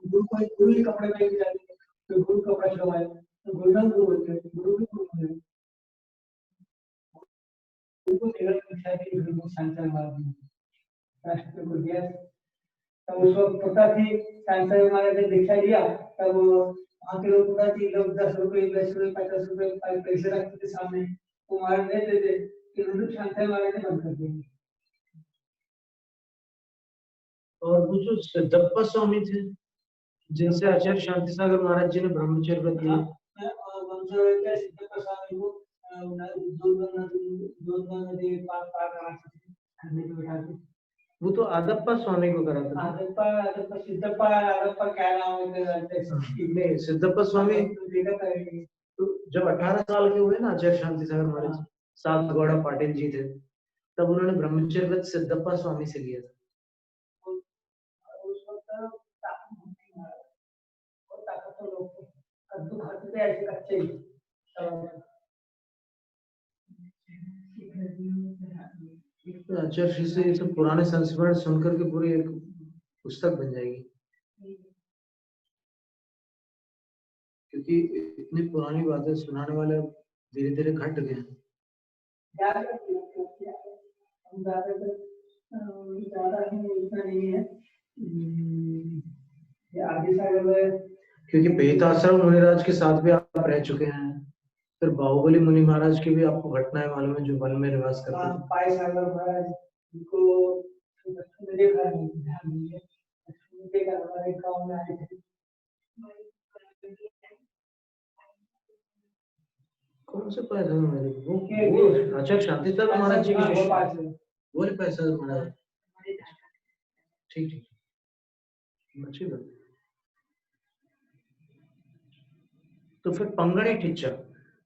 गुरु को गुरु ही कपड़े पहन के जाएंगे, तो गुरु कपड़ा छुड़वाए, तो गुरुनाम गुरु बोलते हैं, गुरु भी गुरु है, गुरु को देखा कि गुरु शांति महाराज राष्ट्र को दिया, तब उस वक्त पता थी सांसद हमारे ने दीक्षा लिया, तब वहाँ के लोग पता थी, लोग 10 रुपए 50 रुपए पैसे रखते थे सामने, वो हमारे देते थे कि रुद्र सांसद हमारे ने बंद कर देंगे। और वो जो सिद्धप्पा स्वामी थे जिनसे आचार्य शांति सागर महाराज जी ने ब्रह्मचर्य व्रत लिया, सिद्धप्पा स्वामी को दो नदी पार कराते थे, खंडे में बैठाते। वो तो आदप्पा स्वामी को कराते थे। आदप्पा सिद्धप्पा क्या नाम है नहीं, सिद्धप्पा स्वामी तो जब 18 साल के हुए ना आचार्य शांति सागर महाराज, सात गौड़ा पाटिल जी थे, तब उन्होंने ब्रह्मचर्य व्रत सिद्धप्पा स्वामी से लिया था। उस वक्त ताकत तो लोग कद्दू खाते थे ऐसे कच्चे ही। आचार्य श्री से ये सब पुराने संस्मरण सुनकर के पूरी एक पुस्तक बन जाएगी, क्योंकि इतनी पुरानी बातें सुनाने वाले धीरे धीरे घट गए हैं। क्योंकि बेताश्रम मुनिराज के साथ भी आप रह चुके हैं, फिर बाहुबली मुनि महाराज की भी आपको घटनाएं मालूम है जो वन में निवास करते थे। पाई सागर महाराज उनको देखा नहीं, हमारे गांव में आए थे। कौन से पाई सागर महाराज? वो आचार्य शांति सागर महाराज जी के शिष्य, वो पाई सागर महाराज। ठीक ठीक, अच्छी बात। तो फिर पंगड़ी टिच्चा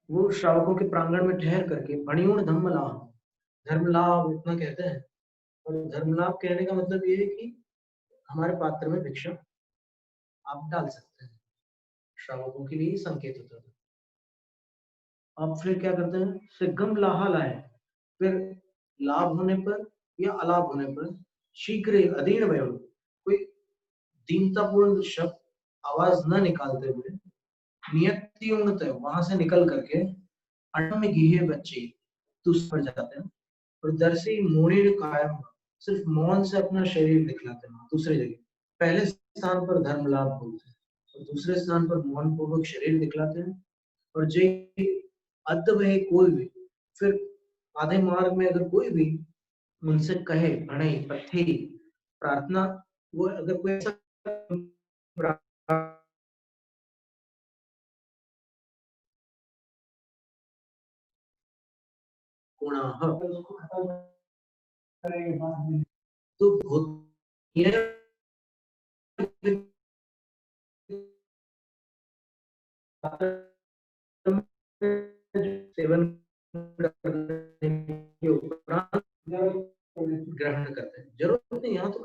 वो श्रावकों के प्रांगण में ठहर करके भणियों धर्म लाभ इतना कहते हैं। और धर्म लाभ कहने का मतलब ये है कि हमारे पात्र में भिक्षा आप डाल सकते हैं, श्रावकों के लिए संकेत होता था। अब फिर क्या करते हैं, सिद्धम लाहा लाए, फिर लाभ होने पर या अलाभ होने पर शीघ्र अधीन वयम, कोई दीनतापूर्ण शब्द आवाज न निकालते हुए नियत वहां से निकल करके अन्न में गीहे बच्चे दूसरे पर जाते हैं और दर्शी मोड़ी कायम सिर्फ मौन से अपना शरीर दिखलाते हैं। दूसरे जगह पहले स्थान पर धर्म लाभ बोलते हैं और दूसरे स्थान पर मौन पूर्वक शरीर दिखलाते हैं। और जे अद्व है कोई भी, फिर आधे मार्ग में अगर कोई भी उनसे कहे भणे पथे प्रार्थना, वो अगर कोई ऐसा तो सेवन के उपरांत ग्रहण करते हैं, जरूरत नहीं। यहाँ तो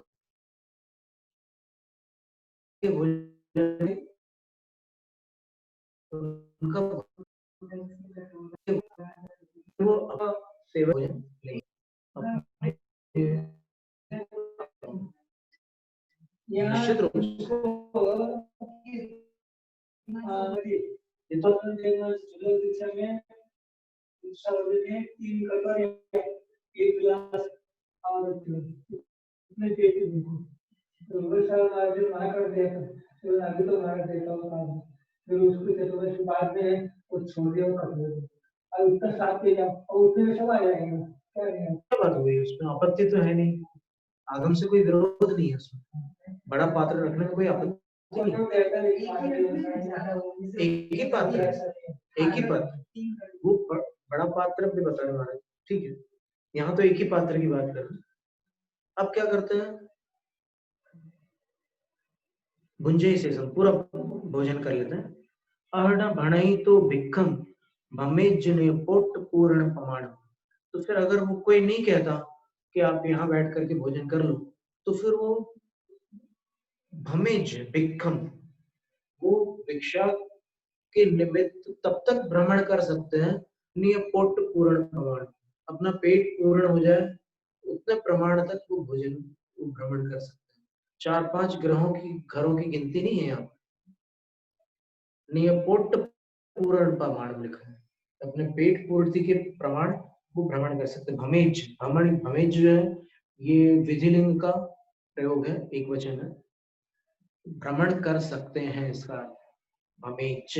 उनका वो सेवा नहीं निश्चित रूप से तीन कटोरी एक गिलास और इतने पेटी देखो तो मना कर दिया था, तो अभी तो मना देता हूँ, फिर उसको चतुर्दशी बाद में वो छोड़ दिया और कर दिया। अब इतना साफ किया और उसमें सब आ जाएगा, क्या बात हुई, उसमें आपत्ति तो है नहीं, आगम से कोई विरोध नहीं है उसमें, बड़ा पात्र रखने में कोई आपत्ति एक ही पात्र है, एक ही पात्र, वो बड़ा पात्र अपने बता रहे महाराज, ठीक है। यहाँ तो एक ही पात्र की बात कर रहे हैं। अब क्या करते हैं, भुंजे से पूरा भोजन कर लेते हैं। अहडा भणई तो भिक्खम भमेज पोट पूर्ण प्रमाण। तो फिर अगर वो कोई नहीं कहता कि आप यहाँ बैठ करके भोजन कर लो, तो फिर वो भमेज भिक्खम, वो भिक्षा के निमित्त तब तक भ्रमण कर सकते हैं नियपोट पूर्ण प्रमाण, अपना पेट पूर्ण हो जाए उतने प्रमाण तक वो भोजन वो भ्रमण कर सकते हैं। 4-5 घरों की गिनती नहीं है यहाँ, नियपोट पूर्ण प्रमाण लिखा है, अपने पेट पूर्ति के प्रमाण वो भ्रमण कर सकते हैं। भमेज जो है ये विधिलिंग का प्रयोग है, एक वचन है, भ्रमण कर सकते हैं इसका भमेच,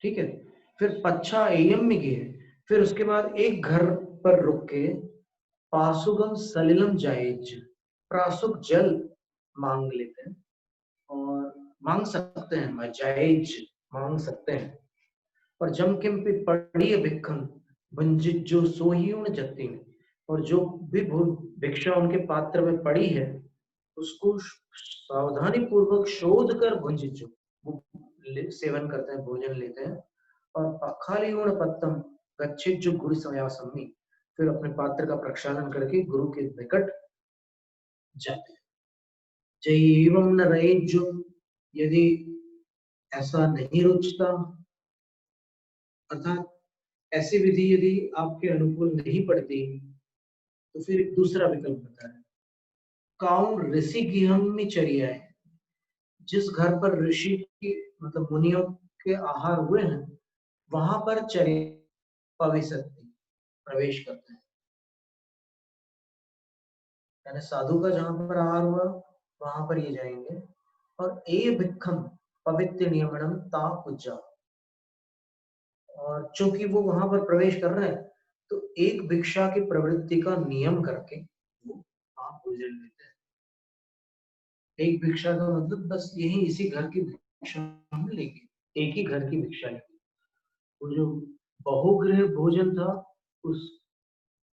ठीक है। फिर पच्छा एयम में गए, फिर उसके बाद एक घर पर रुक के पासुगम सलिलम जायज, प्रासुक जल मांग लेते हैं और मांग सकते हैं, जायज मांग सकते हैं। और जम किम पे पड़ी भिक्षम भंजित जो सोहीण जति में, और जो भी भिक्षा उनके पात्र में पड़ी है उसको सावधानी पूर्वक शोध कर भुंजित जो वो सेवन करते हैं, भोजन लेते हैं। और पखाली गुण पत्तम गच्छित जो गुरु सयासमी, फिर अपने पात्र का प्रक्षालन करके गुरु के निकट जाते हैं। जैवं न रहे जो, यदि ऐसा नहीं रुचता, अर्थात ऐसी विधि यदि आपके अनुकूल नहीं पड़ती, तो फिर एक दूसरा विकल्प होता है, काउ ऋषि की हम चर्या है, जिस घर पर ऋषि की मतलब मुनियों के आहार हुए हैं वहां पर चर्या प्रवेश करते हैं, यानी साधु का जहां पर आहार हुआ वहां पर ये जाएंगे। और ए भिक्षम पवित्र नियमनम ता पूजा, और चूंकि वो वहां पर प्रवेश कर रहे हैं तो एक भिक्षा की प्रवृत्ति का नियम करके वो वहां भोजन लेते हैं। एक भिक्षा का मतलब बस यही इसी घर की भिक्षा हम लेंगे, एक ही घर की भिक्षा लेंगे। वो जो बहुगृह भोजन था उस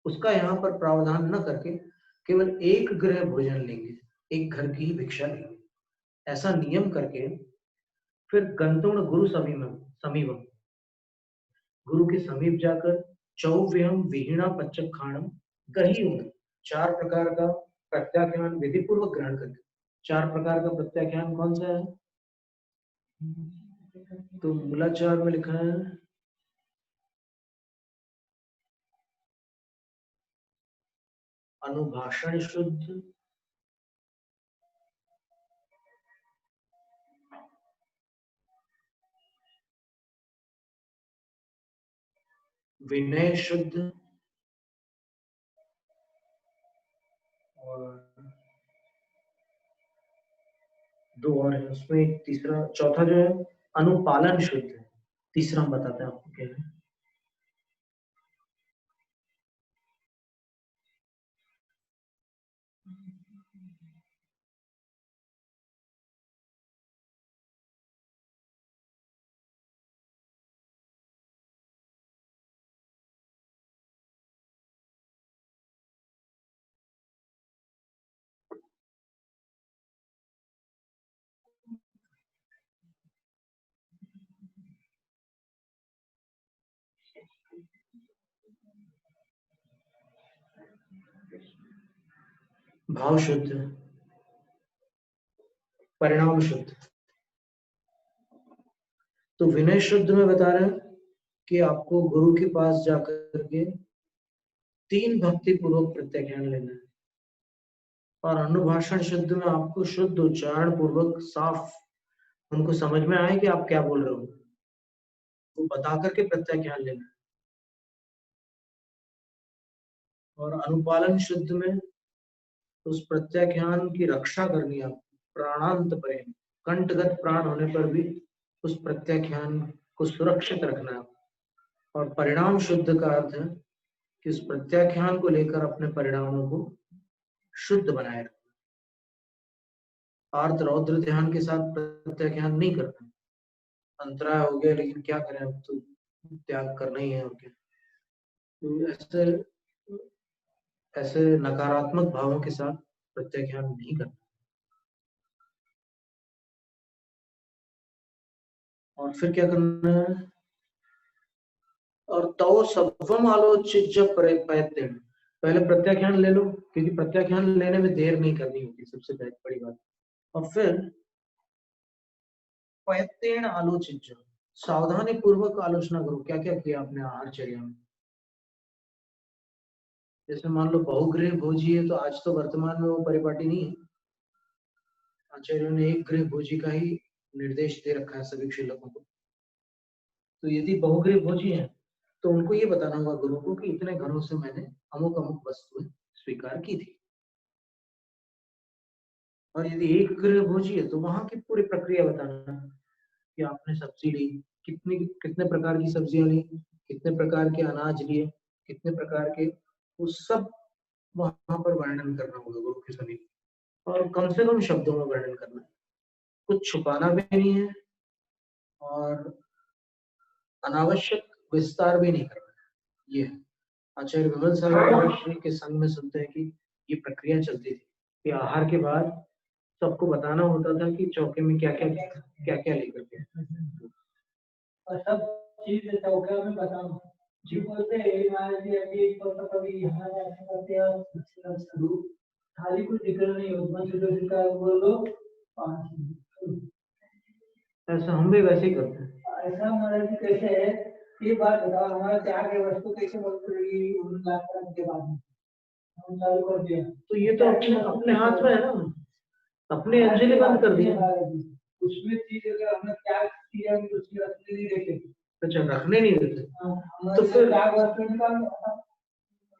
उसका यहाँ पर प्रावधान न करके केवल एक गृह भोजन लेंगे, एक घर की ही भिक्षा लेंगे, ऐसा नियम करके फिर गंतुण गुरु समीपम समीपम, गुरु के समीप जाकर चौव्यम विहीणा पच्चक खाणम गही, 4 प्रकार का प्रत्याख्यान विधि पूर्वक ग्रहण करके। 4 प्रकार का प्रत्याख्यान कौन सा है? तो मूलाचार में लिखा है अनुभाषण शुद्ध, विनय शुद्ध, और 2 और है उसमें, तीसरा चौथा जो है अनुपालन शुद्ध है। तीसरा हम बताते हैं आपको क्या है। भाव शुद्ध, परिणाम शुद्ध। तो विनय शुद्ध में बता रहे हैं कि आपको गुरु के पास जाकर के 3 भक्ति पूर्वक प्रत्याख्यान लेना है, और अनुभाषण शुद्ध में आपको शुद्ध उच्चारण पूर्वक साफ उनको समझ में आए कि आप क्या बोल रहे हो वो बता करके प्रत्याख्यान लेना है। और अनुपालन शुद्ध में उस प्रत्याख्यान की रक्षा करनी है, प्राणांत प्रेम, कंठगत प्राण होने पर भी उस प्रत्याख्यान को सुरक्षित रखना है। और परिणाम शुद्ध का अर्थ है कि उस प्रत्याख्यान को लेकर अपने परिणामों को शुद्ध बनाए रखना, आर्त रौद्र ध्यान के साथ प्रत्याख्यान नहीं करना। अंतराय हो गया लेकिन क्या करें, अब तो त्याग करना ही है और क्या। तो ऐसे ऐसे नकारात्मक भावों के साथ प्रत्याख्यान नहीं करना। और फिर क्या करना है, और तो सबम आलोचित जब प्रयत्न, पहले प्रत्याख्यान ले लो, क्योंकि प्रत्याख्यान लेने में देर नहीं करनी होती, सबसे बड़ी बात। और फिर प्रयत्न आलोचित, सावधानी पूर्वक आलोचना करो क्या क्या किया आपने आहारचर्या में। जैसे मान लो बहुगृह भोजी है तो आज तो वर्तमान में वो परिपाटी नहीं है, आचार्यों ने एक गृह भोजी का ही निर्देश दे रखा है सभी शिक्षकों को। तो यदि बहुगृह भोजी है तो उनको ये बताना होगा गुरु को कि इतने घरों से मैंने अमुक अमुक वस्तुएं स्वीकार की थी। और यदि एक गृह भोजी है तो वहां की पूरी प्रक्रिया बताना कि आपने सब्जी ली, कितने प्रकार की सब्जियां ली, कितने प्रकार के अनाज लिए, कितने प्रकार के, वो सब वहां पर वर्णन करना होगा गुरु के समीप, और कम से कम शब्दों में वर्णन करना है, कुछ छुपाना भी नहीं है और अनावश्यक विस्तार भी नहीं करना है। ये आचार्य विमल साहब श्री के संग में सुनते हैं कि ये प्रक्रिया चलती थी कि आहार के बाद सबको बताना होता था कि चौके में क्या क्या लेकर के, और सब चीज चौके में बताऊं जी बोलते हैं महाराज जी अभी एक तो कभी यहाँ ऐसे करते हैं शुरू खाली कुछ जिक्र नहीं होता जो का बोलो ऐसा हम भी वैसे ही करते हैं। ऐसा महाराज जी कैसे है ये बात बताओ हमारा त्याग की वस्तु कैसे बोल पड़ेगी 19 लाख के बाद में हम चालू कर दिया तो ये तो अपने हाथ में है ना, अपने अंजलि बंद कर दिया। उसमें चीज अगर हमने त्याग किया तो उसकी रखने नहीं देते। अच्छा, रखने नहीं देते तो फिर त्याग वस्तु निकाल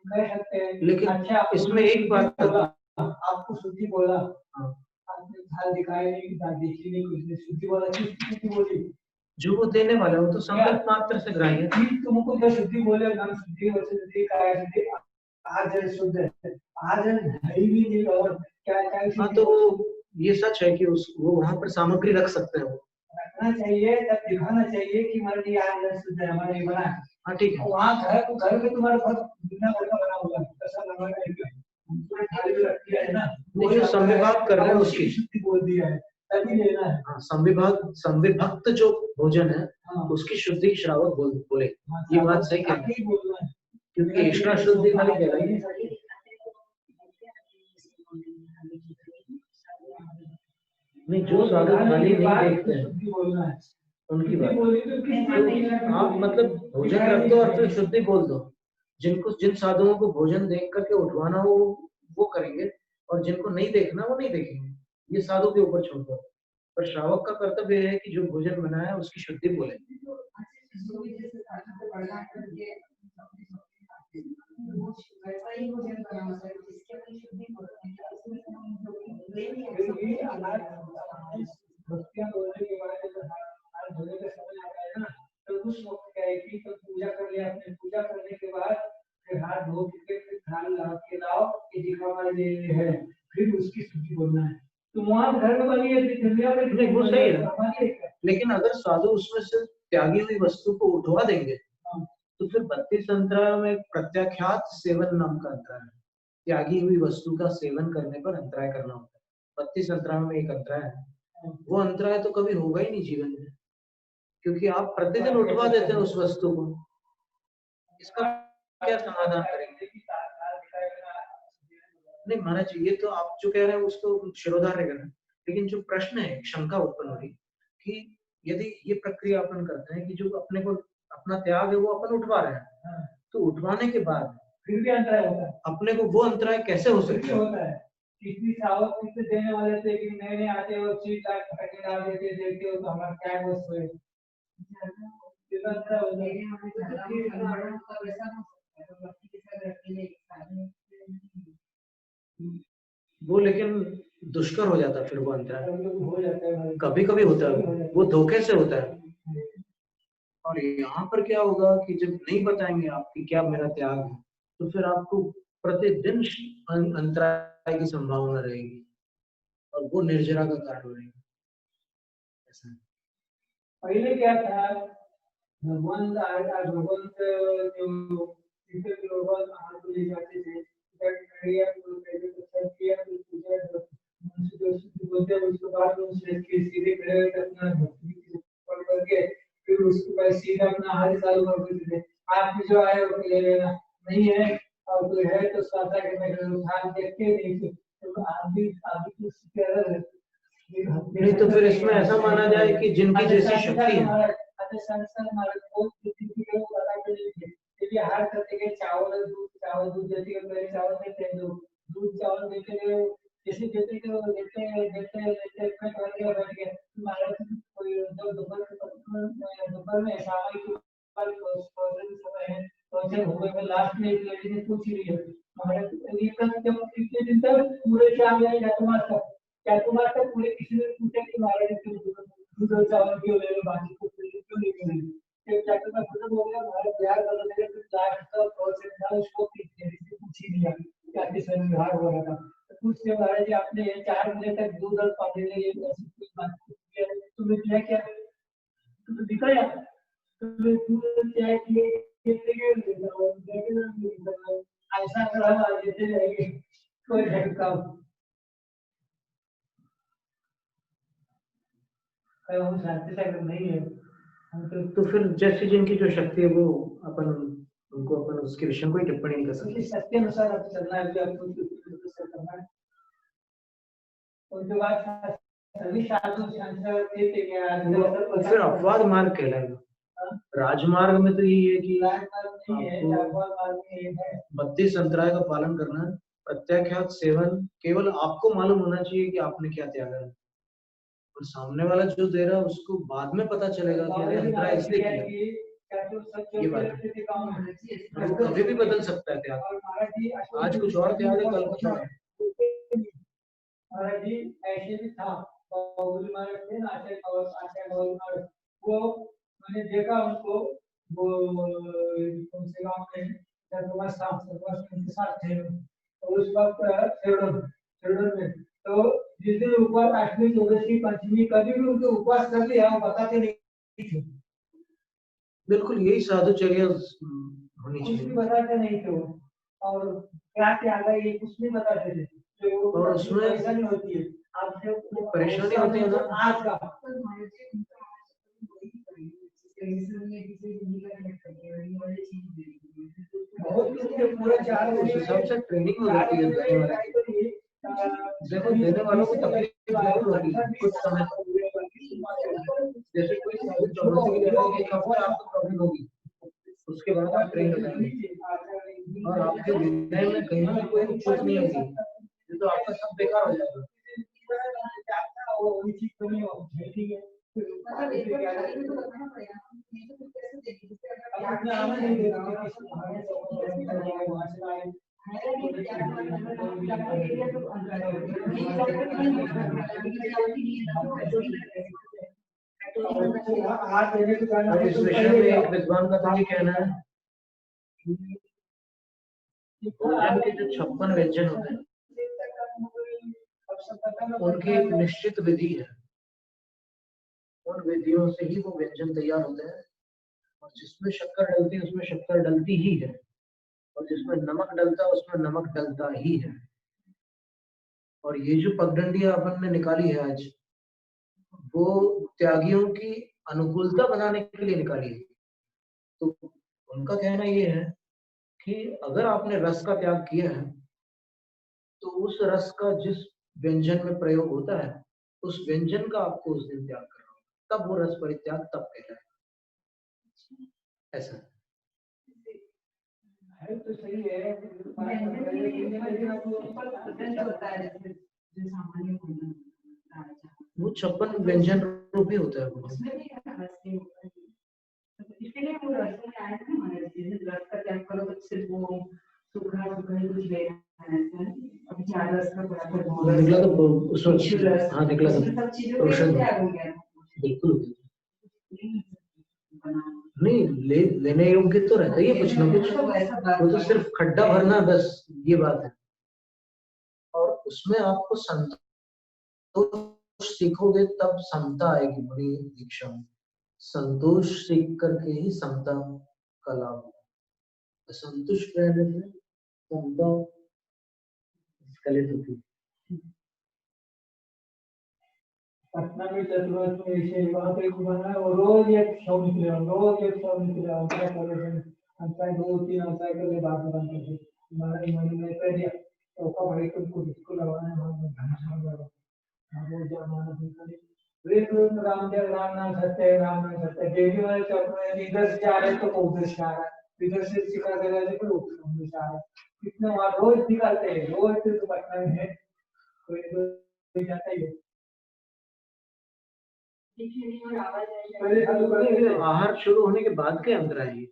कह सकते हैं। लेकिन अच्छा इसमें एक बात बोला आपको शुद्धि बोला आपने झाल दिखाया नहीं देखी नहीं कुछ नहीं शुद्धि बोला शुद्धि बोली जो वो देने वाला वो तो संकल्प मात्र से ग्राह्य है। तुमको जो शुद्धि बोले नाम शुद्धि वचन काय शुद्धि आज शुद्ध है आज है ही नहीं और क्या क्या हाँ तो ये सच है कि वो वहां पर सामग्री रख सकते हैं, वो रखना चाहिए तब दिखाना चाहिए कि हमारे लिए आज शुद्ध है हमारे लिए बना है। हाँ ठीक है, वहाँ घर में तुम्हारा बहुत दुनिया भर का बना हुआ है ऐसा लगा पूरे थाली में रख दिया है ना वो जो संविभाग कर रहे हैं उसकी शुद्धि बोल दिया है तभी लेना है। हाँ, संविभक्त जो भोजन है उसकी शुद्धि श्रावक बोले ये बात सही कह रहे हैं क्योंकि ईश्वर शुद्धि खाली कह रही है नहीं, जो साधु थाली नहीं देखते हैं उनकी बात तो आप मतलब भोजन रख दो और फिर शुद्धि बोल दो। जिन साधुओं को भोजन देख करके उठवाना हो वो करेंगे और जिनको नहीं देखना वो नहीं देखेंगे, ये साधु के ऊपर छोड़ दो। पर श्रावक का कर्तव्य है कि जो भोजन बनाया है उसकी शुद्धि बोले। भक्तियां बोलने के बाद जब हाथ धोने का समय आता है ना तो उस वक्त क्या है कि तो पूजा कर लिया आपने पूजा करने के बाद फिर हाथ धो के फिर थाल ला के लाओ ये दिखावा ये है फिर उसकी शुद्धि बोलना है। तो वहां घर में बनी है दुनिया में नहीं वो सही है, लेकिन अगर साधु उसमें से त्यागी हुई वस्तु को उठवा देंगे तो फिर 32 अंतराय में प्रत्याख्यात सेवन नाम का अंतराय है। त्यागी हुई वस्तु का सेवन करने पर अंतराय करना होता है। 32 अंतराय में एक अंतराय है, वो अंतराय तो कभी होगा ही नहीं जीवन में क्योंकि आप प्रतिदिन उठवा देते हैं उस वस्तु को, इसका क्या समाधान करेंगे? नहीं महाराज जी, ये तो आप जो कह रहे हैं उसको शिरोधार्य कर रहे हैं, लेकिन जो प्रश्न है शंका उत्पन्न हो रही कि यदि ये प्रक्रिया अपन करते हैं कि जो अपने को अपना त्याग है वो अपन उठवा रहे हैं तो उठवाने के बाद फिर भी अंतराय होता है, अपने को वो अंतराय कैसे हो सकता है? कितनी सावक कितने देने वाले थे कि नए नए आते हो चीज पैकेट डाल देते देखते हो तो हमारा क्या वस्तु है वो, लेकिन दुष्कर हो जाता है फिर वो अंतराय कभी कभी होता है, वो धोखे से होता है। और यहाँ पर क्या होगा कि जब नहीं बताएंगे आपकी क्या मेरा त्याग है तो फिर आपको प्रतिदिन अंतराय की संभावना रहेगी और वो निर्जरा का कारण रहेगा। पहले क्या था भगवान भगवान जो भगवान आहार को ले जाते थे बोलते हैं उसके बाद सीधे खड़े अपना करके फिर उसके बाद सीधा अपना आहार चालू कर देते थे। आप जो आए वो ले लेना नहीं है और कोई है तो सादा के मैं उठा देखते नहीं थे तो आदमी आदमी अलग है। नहीं तो फिर इसमें ऐसा माना जाए कि जिनकी जैसी शक्ति है हार करते गए चावल दूध देते गए चावल देते हैं दूध चावल देते गए जैसे देते बैठ गए दोपहर में समय है तो लास्ट में एक लड़की ने पूछ रही है इतने दिन तक पूरे शाम या तुम्हारा क्या तुम्हारे तक पूरे किसी ने पूछा कि महाराज क्यों दूध और चावल क्यों ले लो, बाकी कुछ क्यों नहीं क्यों नहीं? क्या तुम्हें खुद बोल गया महाराज प्यार कर लेगा तो चार का प्रोसेस था उसको पूछ ही लिया क्या किसी में व्यवहार हो रहा था। तो पूछते महाराज जी आपने 4 महीने तक दूध और पानी ले लिया ऐसी कोई बात किया तुम्हें किया क्या? तुम्हें दिखाया तुम्हें दूध क्या किए ऐसा करा देते रहेंगे कोई झटका हम शांति से नहीं है। तो फिर जैसे जिनकी जो शक्ति है वो अपन उनको अपन उसके विषय कोई टिप्पणी नहीं कर सकते। सत्य अनुसार आप चलना है आपको करना है। उनके बाद सभी साधु संत थे क्या फिर अपवाद मार्ग कहलाएगा। राजमार्ग में तो यही है कि आपको 32 अंतराय का पालन करना, प्रत्याख्यात सेवन केवल आपको मालूम होना चाहिए कि आपने क्या त्यागा है, और सामने वाला जो दे रहा है उसको बाद में पता चलेगा कि अरे अंतराय इसलिए किया। ये बात है, वो कभी भी बदल सकता है त्याग। आज कुछ और त्याग है, कल कुछ और है। महाराज जी ऐसे भी था महाराज थे ना आचार्य वो मैंने देखा उनको वो कौन से गांव में उनके साथ थे और उस वक्त शेरडोन में तो जिस दिन उपवास अष्टमी चौदशी पंचमी कभी भी उनके उपवास कर लिया वो बताते नहीं थे। बिल्कुल यही साधुचर्या होनी चाहिए। कुछ भी बताते नहीं थे वो और क्या त्याग है ये कुछ नहीं बताते थे। और उसमें परेशानी होती है आपसे परेशानी होती है ना आज का पूरा 4 उस हिसाब से ट्रेनिंग हो जाती है। देखो देने वालों को तकलीफ जरूर होगी कुछ समय, जैसे कोई चौबीस के लिए एक हफ्ते आपको प्रॉब्लम होगी, उसके बाद आप ट्रेन हो जाएंगे और आपके विनय में कहीं भी कोई चूक नहीं होगी, ये तो आपका सब बेकार हो जाएगा। इस विषय में एक विद्वान का तो ये कहना है भोजन के जो 56 व्यंजन होते हैं उनकी एक निश्चित विधि है, उन विधियों से ही वो व्यंजन तैयार होते हैं, और जिसमें शक्कर डलती है उसमें शक्कर डलती ही है, और जिसमें नमक डलता है उसमें नमक डलता ही है। और ये जो पगडंडियां अपन ने निकाली है आज, वो त्यागियों की अनुकूलता बनाने के लिए निकाली है। तो उनका कहना ये है कि अगर आपने रस का त्याग किया है तो उस रस का जिस व्यंजन में प्रयोग होता है उस व्यंजन का आपको उस दिन त्याग करना होगा, तब वो रस परित्याग तब कहलाएगा। ऐसा है तो सही है वो 56 व्यंजन रूपी होता है वो। इसलिए वो रस में आया था हमारे रस का त्याग करो तो सिर्फ वो सूखा सूखा ही कुछ लेना है। अभी 4 रस का बड़ा निकला तो उसमें हाँ निकला तो सब चीजों का त्याग हो गया। बिल्कुल नहीं लेने योग्य तो रहता ही है कुछ ना कुछ, वो तो सिर्फ खड्डा भरना बस ये बात है। और उसमें आपको संतोष सीखोगे तब समता आएगी बड़ी दीक्षा में। संतोष सीख करके ही समता का लाभ होगा, संतुष्ट रहने से समता स्खलित होती है। पटना में जरूरत में ऐसे वहाँ पे बना है और रोज एक शव निकले क्या करे अंतर 2-3 अंतर के लिए बात बन करके हमारे मन में कह दिया तो का भाई को इसको लगाना है हम वो जमाना निकले वे रामदेव राम नाम सत्य देवी वाले चौक इधर से आ रहे तो उधर से आ रहा है, इधर से सिखा दे रहे तो उधर से आ रहा है, कितने वहाँ रोज निकालते हैं रोज तो पटना में है कोई जाता ही है। आहार शुरू होने के बाद के अंतराय है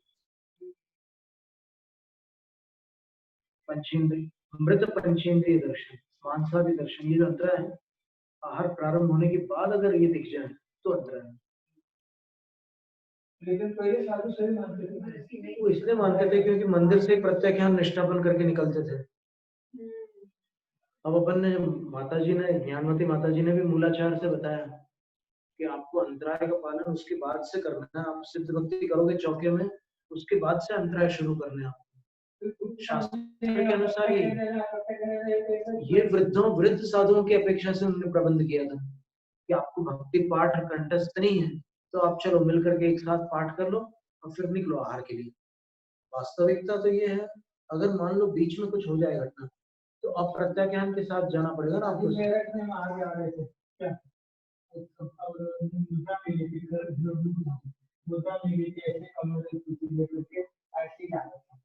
पंचेंद्रिय अमृत पंचेंद्रिय दर्शन मांसादि दर्शन, ये जो अंतराय है आहार प्रारंभ होने के बाद अगर ये दिख जाए तो अंतराय है। लेकिन पहले साधु सही मानते थे। वो इसलिए मानते थे क्योंकि मंदिर से प्रत्याख्यान निष्ठापन करके निकलते थे। अब अपन ने माताजी ने, ज्ञानवती माताजी ने भी मूलाचार से बताया कि आपको अंतराय का पालन उसके बाद से करना है। आप सिद्ध भक्ति करोगे चौके में, उसके बाद से अंतराय शुरू करने हैं आपको। शास्त्र के अनुसार ये वृद्ध साधुओं की अपेक्षा से उन्होंने प्रबंध किया था कि आपको भक्ति पाठ कंठस्थ नहीं है तो आप चलो मिलकर के एक साथ पाठ कर लो और फिर निकलो आहार के लिए। वास्तविकता तो ये है, अगर मान लो बीच में कुछ हो जाए घटना तो अब प्रत्याख्यान के साथ जाना पड़ेगा ना आपको। मेरठ में आगे आ रहे थे क्या, और मुद्दा मिली थी, मुद्दा मिली थी ऐसे कमरे लेकर के ऐसे जा रहे थे,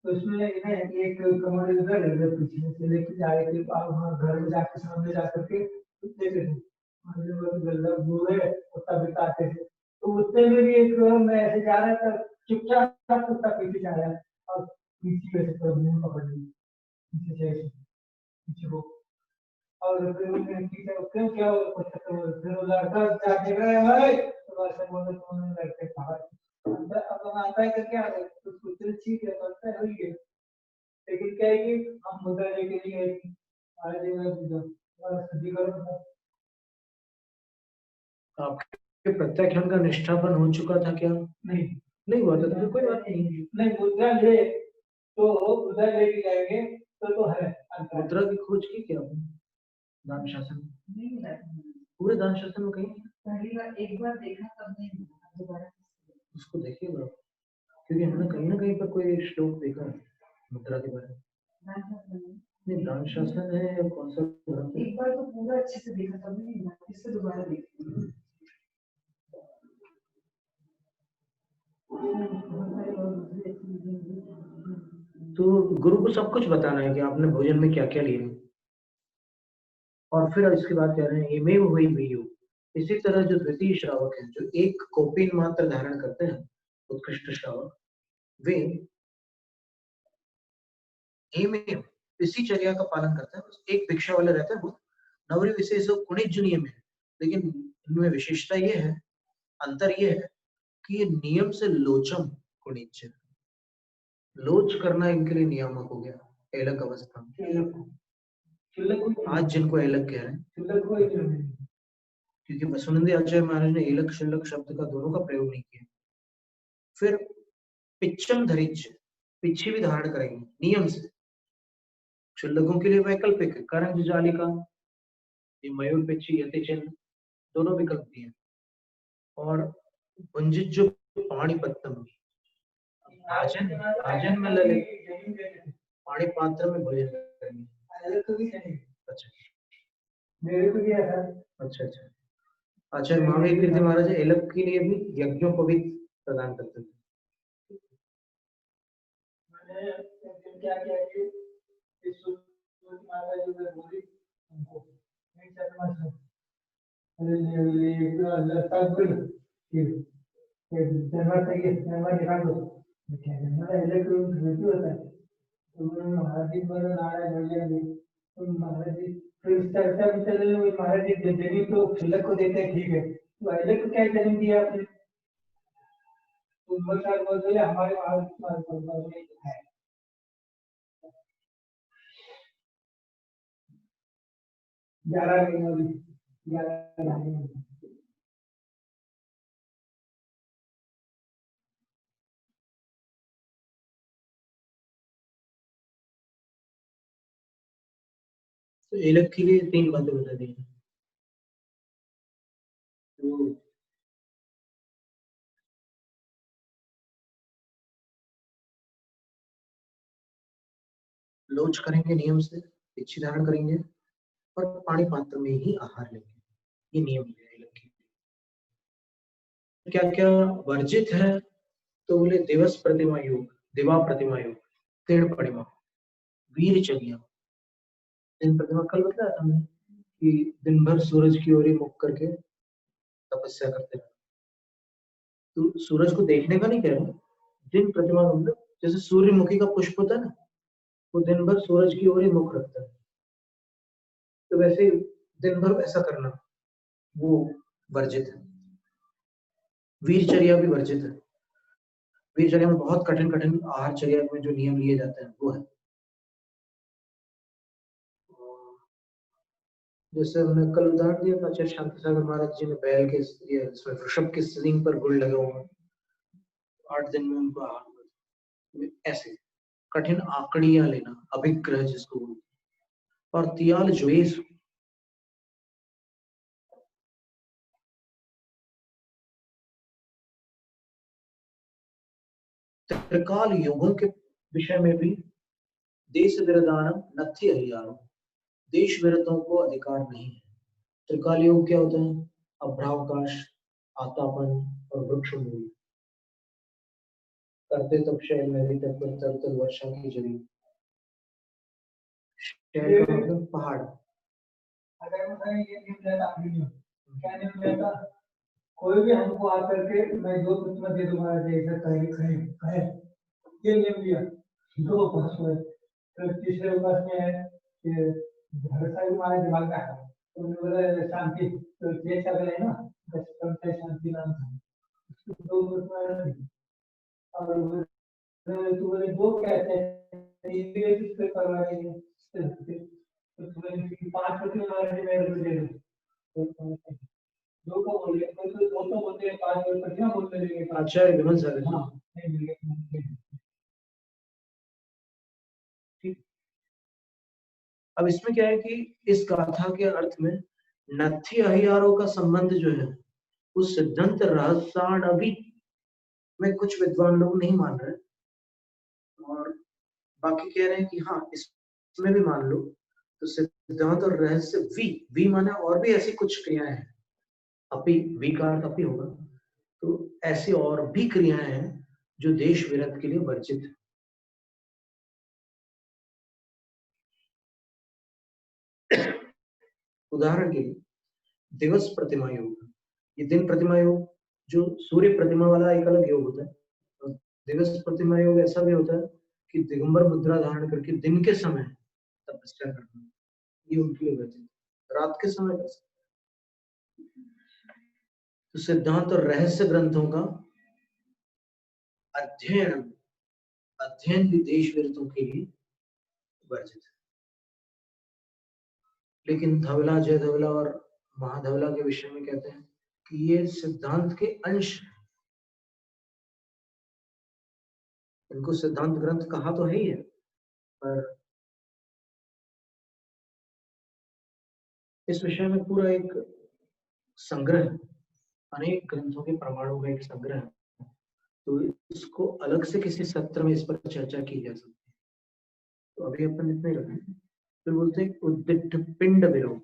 तो उसमें एक कमरे उधर इधर पीछे से लेके जा रहे थे। अब वहाँ घर में जाके सामने जा करके देते थे गल्ला बूढ़े कुत्ता बिताते थे, तो उतने में भी एक मैं ऐसे जा रहा था, चुपचाप कुत्ता पीछे जा रहा है और पीछे ऐसे पकड़ ली पीछे से ऐसे पीछे को, और फिर उन्हें क्यों क्या फिर लड़का जाके गए तो ऐसे बोले तो उन्होंने लड़के कहा अब आता है क्या तो सोचे ठीक है करता है ही है, लेकिन क्या है कि हम मुद्दा लेके नहीं गए आपके प्रत्याख्यान का निष्ठापन हो चुका था क्या? नहीं हुआ था तो कोई बात नहीं मुद्रा ले तो मुद्रा लेके जाएंगे तो है। मुद्रा की खोज की क्या दान शासन पूरे दान शासन में कहीं पहली बार एक बार देखा तब नहीं दोबारा उसको देखिए बड़ा, क्योंकि हमने कहीं ना कहीं पर कोई श्लोक देखा मुद्रा के बारे में। नहीं दान शासन है या कौन सा धर्म? एक बार तो पूरा अच्छे से देखा तब नहीं, इससे दोबारा देखा। तो गुरु को सब कुछ बताना है कि आपने भोजन में क्या क्या लिया, और फिर इसके बाद कह रहे हैं एमेव हुई भीयु। इसी तरह जो द्वितीय श्रावक हैं जो एक कोपिन मात्र धारण करते हैं उत्कृष्ट श्रावक, वे एमेव इसी चर्या का पालन करते हैं। एक भिक्षा वाले रहते हैं वो नवरी विशेष कुणिज नियम है, लेकिन इनमें विशेषता ये है, अंतर ये है कि ये नियम से लोचम कुणिज, लोच करना इनके लिए नियामक हो गया। एलक अवस्था आज जिनको एलक कह रहे हैं, क्योंकि वसुनंदी आचार्य महाराज ने एलक शिल्लक शब्द का दोनों का प्रयोग नहीं किया। फिर पिच्चम धरिच, पिच्छी भी धारण करेंगे नियम से। शिल्लकों के लिए वैकल्पिक करंज जालिका, ये मयूर पिच्छी यति चिन्ह दोनों विकल्प दिए, और वंजित जो पाणी पत्तम आजन में ललित पाणी पात्र में भोजन करेंगे। अच्छा मेरे को दिया था। अच्छा आचार्य महावीर कीर्ति महाराज एलक के लिए भी यज्ञों को भी प्रदान करते थे। मैंने क्या किया कि इस महाराज ने बोली हमको नहीं चलना था, अरे ये तब फिर जन्म से ये जन्म निकाल दो क्या जन्म एलक ड्यूटी होता है, तो उन्होंने महाराज जी पर नाराज हो गया। तो महाराज जी फिर चर्चा भी चल रही, महाराज जी जमीन तो शिल्लक को देते हैं ठीक है, तो एलक को क्या जमीन दिया आपने? तो बोले हमारे है तो एलक के लिए 3 बातें बता दी। तो लोच करेंगे नियम से, पिच्छी धारण करेंगे और पानी पात्र में ही आहार लेंगे, ये नियम है एलक के। क्या क्या वर्जित है? तो बोले दिवस प्रतिमा योग, दिवा प्रतिमा योग, तीर्ण परिमा, वीरचर्या। दिन प्रतिमा कल बताया था हमने कि दिन भर सूरज की ओर ही मुख करके तपस्या करते हैं। तो सूरज को देखने का नहीं कह रहा, दिन प्रतिमा मतलब जैसे सूर्यमुखी का पुष्प होता है ना, वो दिन भर सूरज की ओर ही मुख रखता है, तो वैसे दिन भर ऐसा करना वो वर्जित है। वीरचर्या भी वर्जित है। वीरचर्या में बहुत कठिन कठिन आहारचर्या में जो नियम लिए जाते हैं वो है। जैसे हमने कल उदाहरण दिया था, आचार्य शांति सागर महाराज जी ने बैल के वृषभ के सींग पर गुड़ लगा हुआ, 8 दिन में उनको आहार हुआ। ऐसे कठिन आकड़ियां लेना, अभिग्रह जिसको बोलते हैं। और तियाल ज्वेस, त्रिकाल योगों के विषय में भी देश विरदानम नथि हरियाणो, देश विरतों को अधिकार नहीं है। त्रिकाल योग क्या होता है? अभ्रावकाश, आतापन और वृक्ष मूल। करते तब शैल नदी तट पर तर तर वर्षा की जरी। शैल का मतलब पहाड़। अगर मैं ये नियम लेता क्या नियम लेता, कोई भी हमको आकर के मैं 2 प्रतिमा दे दूंगा जैसा कहे कहे कहे, ये नियम लिया 2 पास हुए। फिर तीसरे वर्ष में है कि भरोसा भी हमारे दिमाग में है, तो उन्होंने बोला शांति, तो ये चल रहे ना, बस करते शांति नाम था, उसको 2 प्रतिमा थी। और तो बोले 2 कहते हैं, ये किस पे करवा रही है, तो बोले कि 5 प्रतिमा मेरे को दे दो। 2 को बोलिए, कोई तो 2 तो बोलते हैं, 5 प्रतिमा बोलते हैं। आचार्य विमल सागर जी। हाँ, नहीं मिलेगा। ठीक। अब इसमें क्या है कि इस गाथा के अर्थ में नथी अहियारों का संबंध जो है उस सिद्धांत रहस्याण अभी में कुछ विद्वान लोग नहीं मान रहे, और बाकी कह रहे हैं कि हाँ इसमें भी मान लो। तो सिद्धांत और रहस्य वी माने और भी ऐसी कुछ क्रियाएं हैं, अपी वी का अर्थ अपी होगा, तो ऐसी और भी क्रियाएं हैं जो देश विरत के लिए वर्जित है। उदाहरण के लिए दिवस प्रतिमा योग, ये दिन प्रतिमा योग जो सूर्य प्रतिमा वाला एक अलग योग होता है, और दिवस प्रतिमा योग ऐसा भी होता है कि दिगंबर मुद्रा धारण करके दिन के समय तपस्या करना, ये उनके लिए वर्जित है। रात के समय कर सकते। तो सिद्धांत और रहस्य ग्रंथों का अध्ययन अध्ययन भी देश विरतों के लिए वर्जित है। लेकिन धवला, जय धवला और महाधवला के विषय में कहते हैं कि ये सिद्धांत के अंश, इनको सिद्धांत ग्रंथ कहा तो है ही है, पर इस विषय में पूरा एक संग्रह, अनेक ग्रंथों के प्रमाणों का एक संग्रह है, तो इसको अलग से किसी सत्र में इस पर चर्चा की जा सकती है। तो अभी अपन इतना ही रखें। फिर बोलते हैं उद्दिष्ट पिंड विरोध,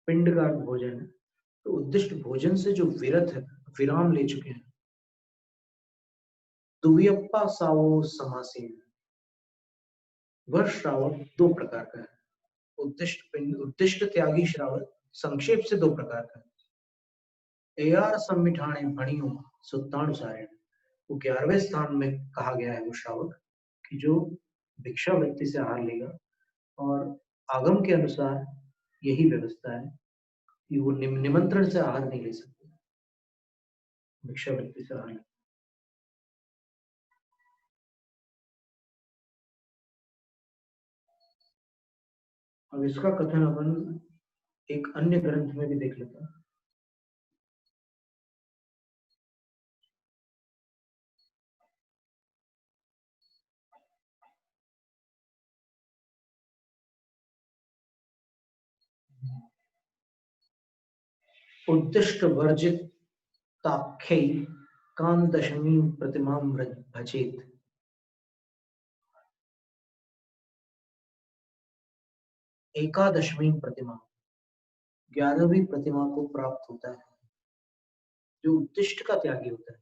पिंड का अर्थ भोजन है, तो उद्दिष्ट भोजन से जो विरत है, विराम ले चुके हैं। दुवियप्पा सावो समासीन, वह श्रावक 2 प्रकार का है। उद्दिष्ट पिंड, उद्दिष्ट त्यागी श्रावक संक्षेप से 2 प्रकार का है। एयार सम्मिठाणे भणियों सुत्तानुसारेण, वो 11वें स्थान में कहा गया है वो श्रावक कि जो भिक्षावृत्ति से आहार लेगा, और आगम के अनुसार यही व्यवस्था है कि वो निमंत्रण से आहार नहीं ले सकते, भिक्षावृत्ति से आहार। अब इसका कथन अपन एक अन्य ग्रंथ में भी देख लेते हैं। उद्दिष्ट वर्जित ताख्यै कान दशमी प्रतिमा भजेत, एकादशमी प्रतिमा 11वीं प्रतिमा को प्राप्त होता है जो उद्दिष्ट का त्यागी होता है।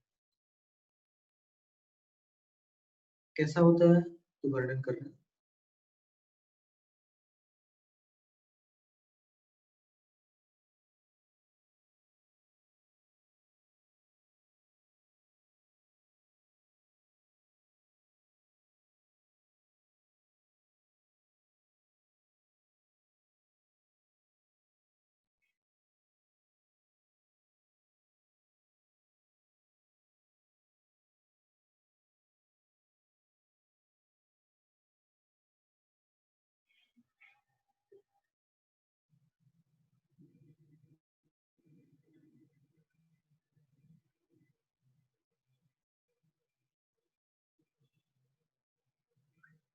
कैसा होता है तो वर्णन कर रहे हैं।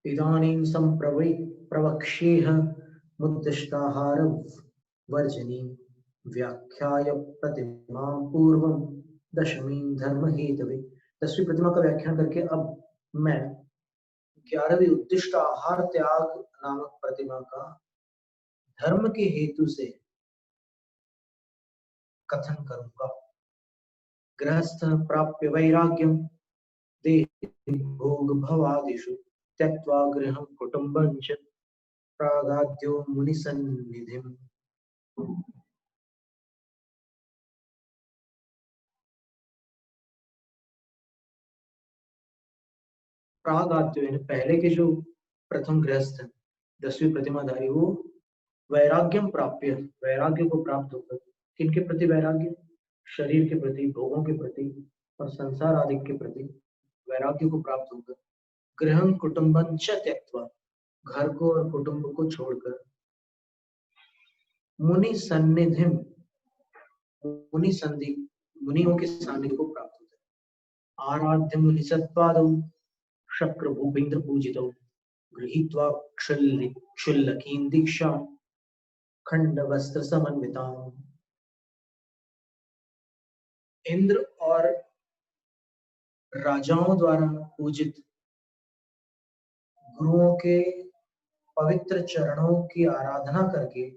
इदानीं प्रवक्ष्येह मुद्दिष्टाहार वर्जनी व्याख्याय प्रतिमां पूर्वं दशमीं धर्म हेतवे। 10वीं प्रतिमा का व्याख्यान करके अब मैं 11वीं उद्दिष्ट आहार त्याग नामक प्रतिमा का धर्म के हेतु से कथन करूंगा। गृहस्थ प्राप्य वैराग्यम देहि भोग भवादिषु त्यक्त्वा गृहं कुटुंबं च प्रागाद्यो मुनिसन्निधिम्। प्रागाद्यो यानी पहले के जो प्रथम गृहस्थ 10वीं प्रतिमाधारी वो वैराग्यम प्राप्य वैराग्य को प्राप्त होकर, किनके प्रति वैराग्य? शरीर के प्रति, भोगों के प्रति और संसार आदि के प्रति वैराग्य को प्राप्त होकर गृहं कुटुंबं च त्यक्त्वा घर को और कुटुंब को छोड़कर मुनि सन्निधिम मुनि संधि मुनियों के सानिध्य को प्राप्त होता है। आराध्य मुनि सत्पादौ शक्र भूपेन्द्र पूजितौ गृहीत्वा क्षुल्लकीं दीक्षा खंड वस्त्र समन्विता। इंद्र और राजाओं द्वारा पूजित गुरुओं के पवित्र चरणों की आराधना करके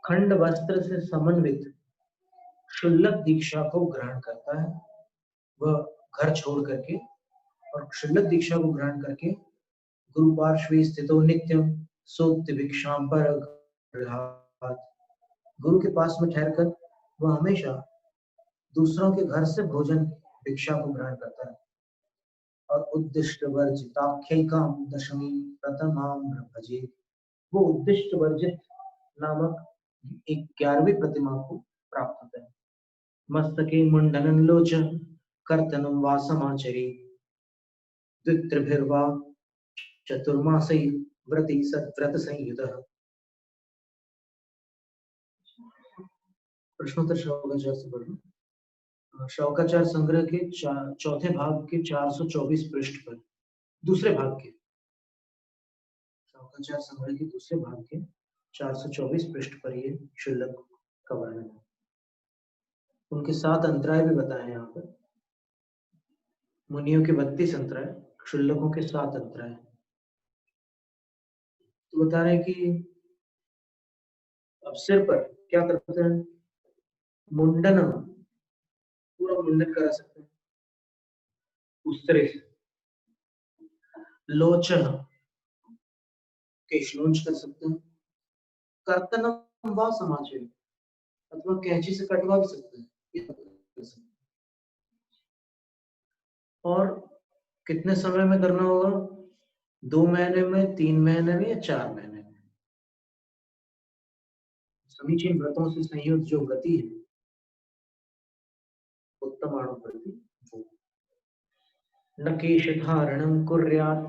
खंड वस्त्र से समन्वित क्षुल्लक दीक्षा को ग्रहण करता है। वह घर छोड़ करके और क्षुल्लक दीक्षा को ग्रहण करके गुरु पार्श्वे स्थितो नित्यम सोक्ति भिक्षाम पर गुरु के पास में ठहरकर वह हमेशा दूसरों के घर से भोजन भिक्षा को ग्रहण करता है। और उद्दिष्ट वर्जिताख्यैकां दशमी प्रथमां भजे, वो उद्दिष्ट वर्जित नामक 11वीं प्रतिमा को प्राप्त होता है। मस्तके मुंडनं लोचन कर्तनं वा समाचरे द्वित्रिभिर्वा चतुर्मासै व्रति सद्व्रत संयुतः। प्रश्नोत्तर शौकाचार से पढ़ो। शौकाचार संग्रह के चौथे भाग के 424 पृष्ठ पर दूसरे भाग के शौकाचार संग्रह के दूसरे भाग के 424 पृष्ठ पर ये क्षुल्लक का वर्णन है। उनके 7 अंतराय भी बताए यहाँ पर। मुनियों के 32 अंतराय, क्षुल्लकों के 7 अंतराय। तो बता रहे हैं कि अब सिर पर क्या करते हैं? मुंडन, पूरा मुंडन करा सकते हैं उस तरह से। लोचन, केशलोंच कर सकते हैं। कर्तनम व समाचर, अथवा कैंची से कटवा भी सकते हैं। और कितने समय में करना होगा? 2 महीने में, 3 महीने में या 4 महीने में। समीचीन व्रतों से संयुक्त जो गति है उत्तम प्रति न केश धारणं कुर्यात्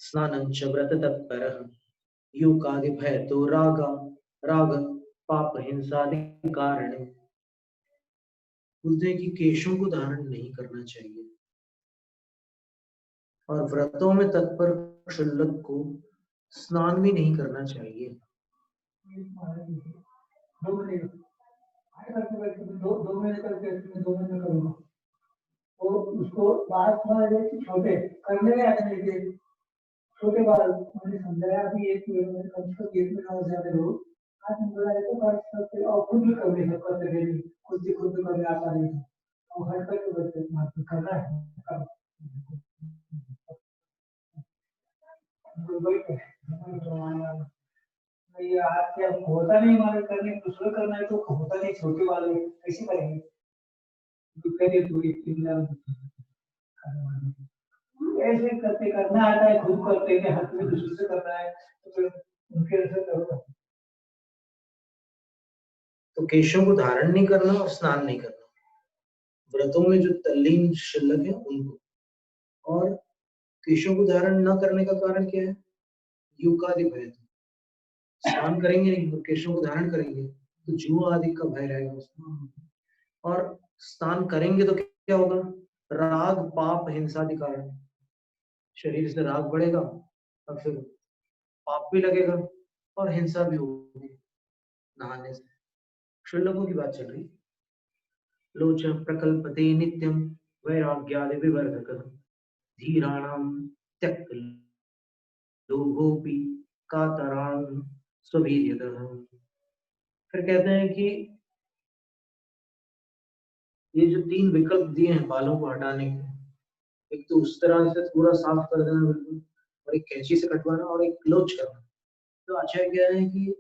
स्नानं च व्रत तत्परः युकादि भय तो राग पाप हिंसादि कारण। बोलते हैं कि केशों को धारण नहीं करना चाहिए और व्रतों में तत्पर क्षुल्लक को स्नान भी नहीं करना चाहिए। 2 महीने करके 2 महीने करूंगा तो उसको बात छोटे करने में आने के छोटे बाल मैंने समझाया अभी 1 महीने कम से कम 1 महीना हो जाते लोग आज बोला है तो कर सकते और खुद भी कर नहीं सकते, खुद करने आता नहीं और हर करके बच्चे करना है। ये आज क्या होता नहीं हमारे करने दूसरे करना है तो होता नहीं, छोटे वाले कैसे करेंगे? ऐसे करते करना आता है, खुद करते हैं, हाथ में दूसरे से करना है तो फिर उनके ऐसे करो। तो केशों को धारण नहीं करना और स्नान नहीं करना व्रतों में जो तल्लीन क्षुल्लक है उनको। और केशों को धारण न करने का कारण क्या है? युकादि भय। स्नान करेंगे नहीं तो केशों को धारण करेंगे तो जुआ आदि का भय रहेगा उसमें। और स्नान करेंगे तो क्या होगा? राग पाप हिंसा के कारण शरीर से राग बढ़ेगा और फिर पाप भी लगेगा और हिंसा भी होगी नहाने से। श्लोकों की बात चल रही। लोच प्रकल्पते नित्यम वैराग्यादि विवर्धक धीराणां त्यक्त लोभोपि कातरां स्ववीर्यतः। फिर कहते हैं कि ये जो 3 विकल्प दिए हैं बालों को हटाने के, एक तो उस तरह से पूरा साफ कर देना बिल्कुल, और एक कैंची से कटवाना, और एक लोच करना। तो आचार्य कह रहे हैं कि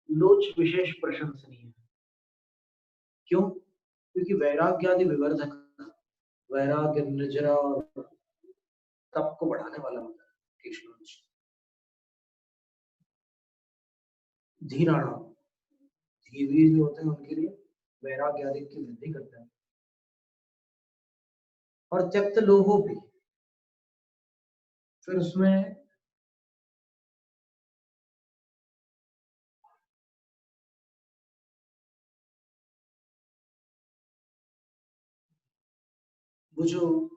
लोच विशेष प्रशंसनीय है। क्यों? क्योंकि वैराग्य आदि विवर्धक, वैराग्य निर्जरा और तप को बढ़ाने वाला होता है केशलोच। धीराणा, धीवीर जो होते हैं उनके लिए वैराग्य आदि की वृद्धि करता है। और त्यक्त लोभों भी, फिर उसमें वो जो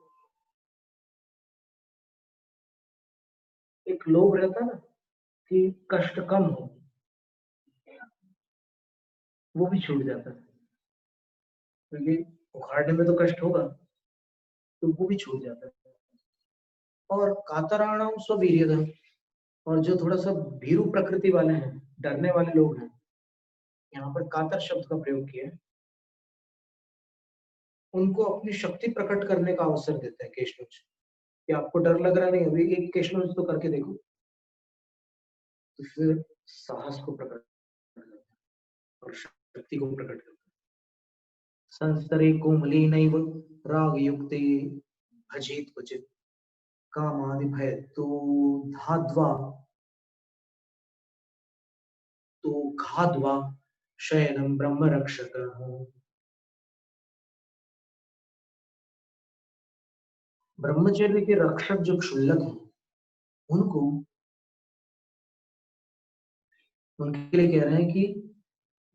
एक लोभ रहता है ना कि कष्ट कम हो, वो भी छूट जाता है। क्योंकि उखाड़ने में तो कष्ट होगा, तो वो भी छूट जाता है। और कातराणाम स्ववीर्यधम, और जो थोड़ा सा भीरू प्रकृति वाले हैं, डरने वाले लोग हैं, यहाँ पर कातर शब्द का प्रयोग किया है, उनको अपनी शक्ति प्रकट करने का अवसर देता है केशलोच। कि आपको डर लग रहा नहीं, अभी एक केशलोच तो करके देखो, तो फिर साहस को प्रकट करता है और शक्ति को प्रकट करता है। संस्तरे कोमली नैव राग युक्ते भजेत क्वचित कामादि भय तो धाद्वा तो घाद्वा शयनम ब्रह्म रक्षक। ब्रह्मचर्य के रक्षक जो क्षुल्लक हैं, उनको, उनके लिए कह रहे हैं कि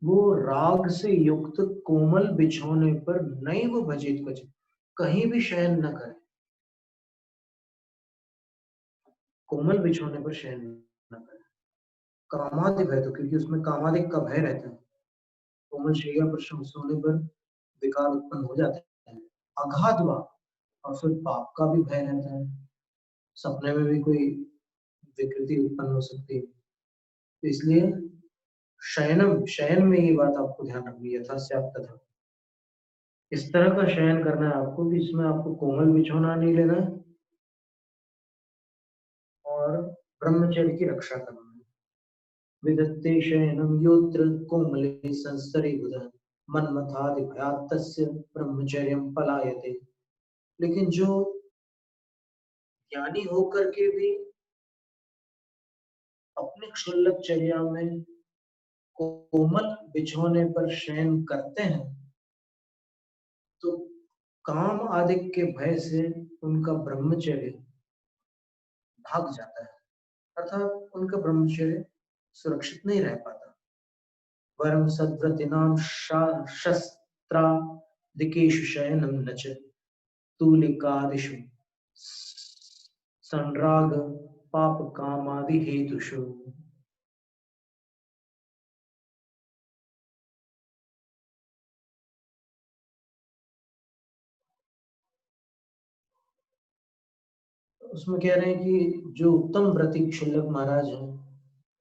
वो राग से युक्त कोमल बिछौने पर नैव भजित क्वचित, कहीं भी शयन न करे। कोमल बिछौने पर शयन न करे। कामादि भय तो, क्योंकि उसमें कामादिक का भय रहता है, कोमल शैया पर सोने पर विकार उत्पन्न हो जाते हैं। अघाधवा, और फिर पाप का भी भय रहता है, सपने में भी कोई विकृति उत्पन्न हो सकती है। तो इसलिए शयनम, शयन में ये बात आपको ध्यान रखनी है, यथास्यात् तथा। इस तरह का शयन करना है आपको कि इसमें आपको कोमल बिछौना नहीं लेना है और ब्रह्मचर्य की रक्षा करना है। विदत्ते शयनम योत्र कोमले संस्तरे बुधः मन्मथादि भयात् तस्य ब्रह्मचर्यम पलायते। लेकिन जो ज्ञानी होकर के भी अपने क्षुल्लक चर्या में कोमल बिछौने पर शयन करते हैं, तो काम आदि के भय से उनका ब्रह्मचर्य भाग जाता है, अर्थात उनका ब्रह्मचर्य सुरक्षित नहीं रह पाता। वरम सद्व्रतिनाम शस्त्रादिकेषु शयनम न च तूलिकादिषु संराग पाप कामादि हेतुषु। उसमें कह रहे हैं कि जो उत्तम व्रती क्षुल्लक महाराज हैं,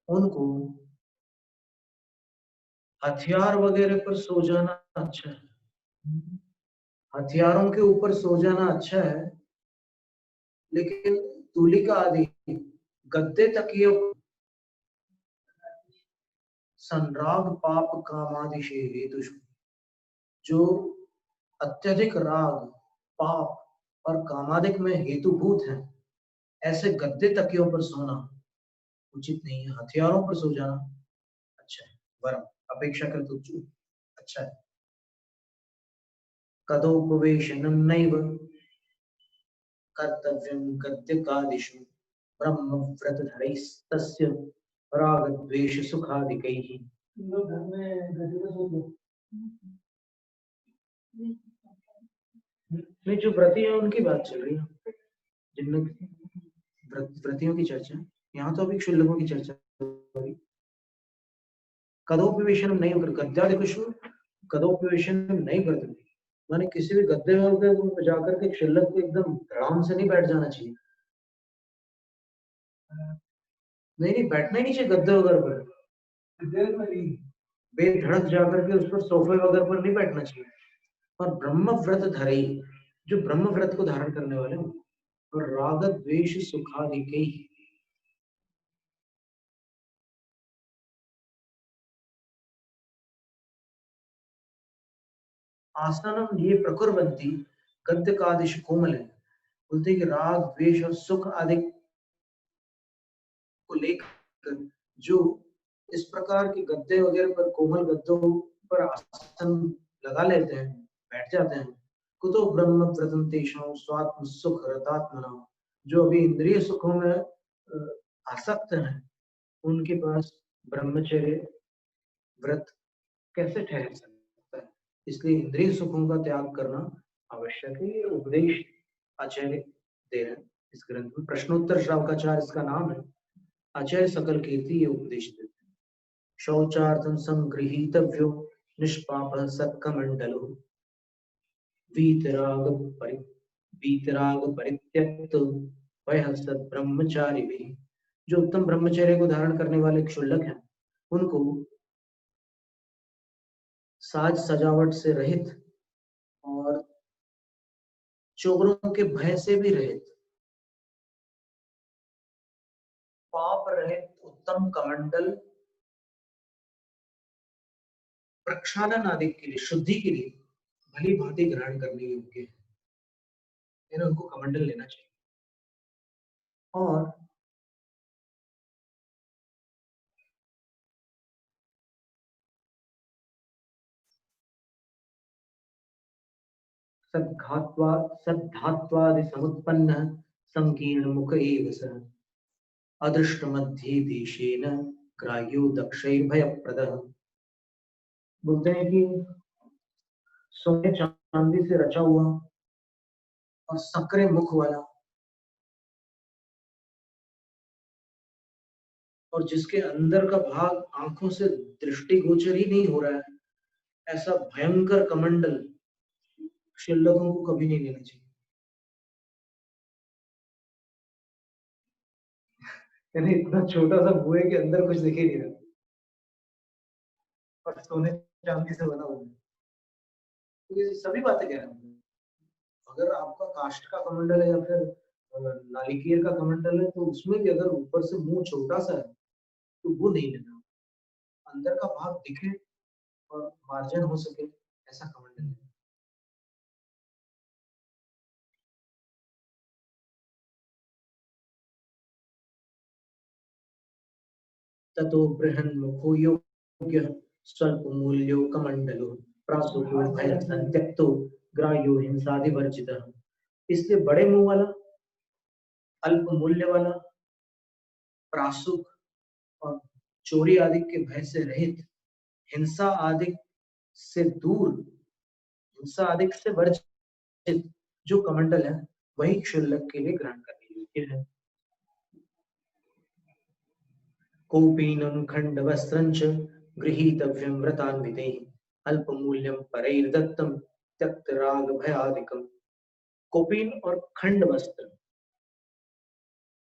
उनको हथियार वगैरह पर सो जाना अच्छा है, हथियारों के ऊपर सो जाना अच्छा है, लेकिन तूलिका आदि गद्दे तकिए संराग पाप कामादि हेतुषु, जो अत्यधिक राग पाप और कामादिक में हेतुभूत हैं, ऐसे गद्दे तकियों पर सोना उचित नहीं है। हथियारों पर सो जाना अच्छा है, वरम अपेक्षाकृत अच्छा है। कदोपवेशनम नैव कर्तव्यं गद्यकादिषु ब्रह्मव्रतधरैस्तस्य रागद्वेष सुखादिकैः। लोग घर में गद्दे पर सो दो। नहीं, जो व्रती है उनकी बात चल रही है, भिन्न व्रतियों की चर्चा, यहाँ तो अभी क्षुल्लकों की चर्चा होगी। कदोपवेशनम नहीं कर गद्यादिषु कदोपवेशनम नहीं करते, माने किसी भी गद्दे में जाकर के क्षुल्लक को एकदम आराम से नहीं बैठ जाना चाहिए। नहीं बैठना ही नहीं चाहिए गद्दे वगैरह पर, बेधड़क जाकर के उस पर सोफे वगैरह पर नहीं बैठना चाहिए। और ब्रह्म व्रत धरे, जो ब्रह्म व्रत को धारण करने वाले हैं, और राग द्वेष सुखादिकै, आसनम ये प्रकुर्वन्ति गद्यकादिषु कोमल, बोलते हैं कि राग द्वेष और सुख आदि को लेकर जो इस प्रकार के गद्दे वगैरह पर, कोमल गद्दों पर आसन लगा लेते हैं, बैठ जाते हैं, कुतो ब्रह्म व्रतम तेषां स्वात्म सुख रतात्मना, जो अभी इंद्रिय सुखों में आसक्त हैं, उनके पास ब्रह्मचर्य व्रत कैसे ठहर सकता है। इसलिए इंद्रिय सुखों का त्याग करना आवश्यक है। ये उपदेश आचार्य दे रहे हैं इस ग्रंथ में। प्रश्नोत्तर श्रावकाचार्य इसका नाम है। आचार्य सकल कीर्ति ये उपदेश देते हैं। शौचार्थम संगृहीतव्यो निष्पापः सत्कमंडलो वीतराग परित्यक्त वह सत् ब्रह्मचारी भी, जो उत्तम ब्रह्मचर्य को धारण करने वाले क्षुल्लक हैं, उनको साज सजावट से रहित और चोरों के भय से भी रहित, पाप रहित उत्तम कमंडल प्रक्षालन आदि के लिए, शुद्धि के लिए भली भांति ग्रहण करने योग्य है, यानी उनको कमंडल लेना चाहिए। और सद्धात्वादि समुत्पन्न संकीर्ण मुख एव स अदृष्ट मध्य देशेन ग्राह्यो दक्षैर भयप्रदः। बोलते हैं कि सोने चांदी से रचा हुआ और सक्रिय मुख वाला, और जिसके अंदर का भाग आंखों से दृष्टिगोचर ही नहीं हो रहा है, ऐसा भयंकर कमंडल क्षुल्लकों को कभी नहीं लेना चाहिए। यानी इतना छोटा सा बुए के अंदर कुछ दिख ही नहीं रहा, और सोने चांदी से बना हुआ है। तो ये सभी बातें कह रहे हैं। अगर आपका काष्ठ का कमंडल है या फिर नालिकेर का कमंडल है, तो उसमें भी अगर ऊपर से मुंह छोटा सा है तो वो नहीं लेना, अंदर का भाग दिखे और मार्जन हो सके, ऐसा कमंडल है। ततो बृहन्मुखो योग्यः स्वल्पमूल्यो कमंडलो प्रासुको भयसंत्यक्तो ग्राह्यो हिंसादिवर्जितः। इसलिए बड़े मुंह वाला, अल्प मूल्य वाला, प्रासुक और चोरी आदि के भय से रहित, हिंसा आदि से दूर, हिंसा आदि से वर्जित जो कमंडल है, वही क्षुल्लक के लिए ग्रहण करने योग्य है। कौपीनं खण्डवस्त्रञ्च गृहीतव्यं व्रतान्वितैः अल्पमूल्यं परैर्दत्तं त्यक्तराग भयादिकम्। कौपीन और खंड वस्त्र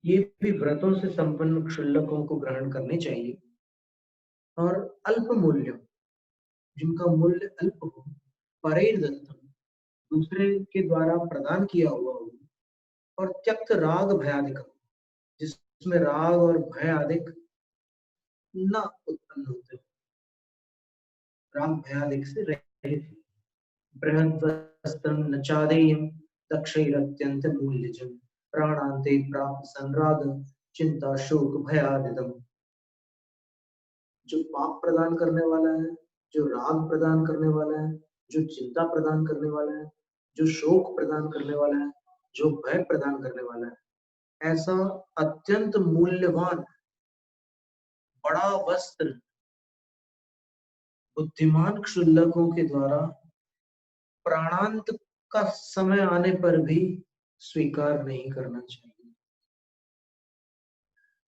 ये भी व्रतों से संपन्न क्षुल्लकों को ग्रहण करने चाहिए। और अल्प मूल्य, जिनका मूल्य अल्प हो, परैर्दत्तम, दूसरे के द्वारा प्रदान किया हुआ हो, और त्यक्त राग भयादिकम, जिसमें राग और भय आदिक न उत्पन्न होते, राग भयादिक से रहित। बृहद्वस्त्रं न चादेयं दक्षैरत्यंत मूल्यजं प्राणान्ते प्राप्त संराग चिंता शोक भयादिदम। जो पाप प्रदान करने वाला है, जो राग प्रदान करने वाला है, जो चिंता प्रदान करने वाला है, जो शोक प्रदान करने वाला है, जो भय प्रदान करने वाला है, ऐसा अत्यंत मूल्यवान बड़ा वस्त्र बुद्धिमान क्षुल्लकों के द्वारा प्राणांत का समय आने पर भी स्वीकार नहीं करना चाहिए।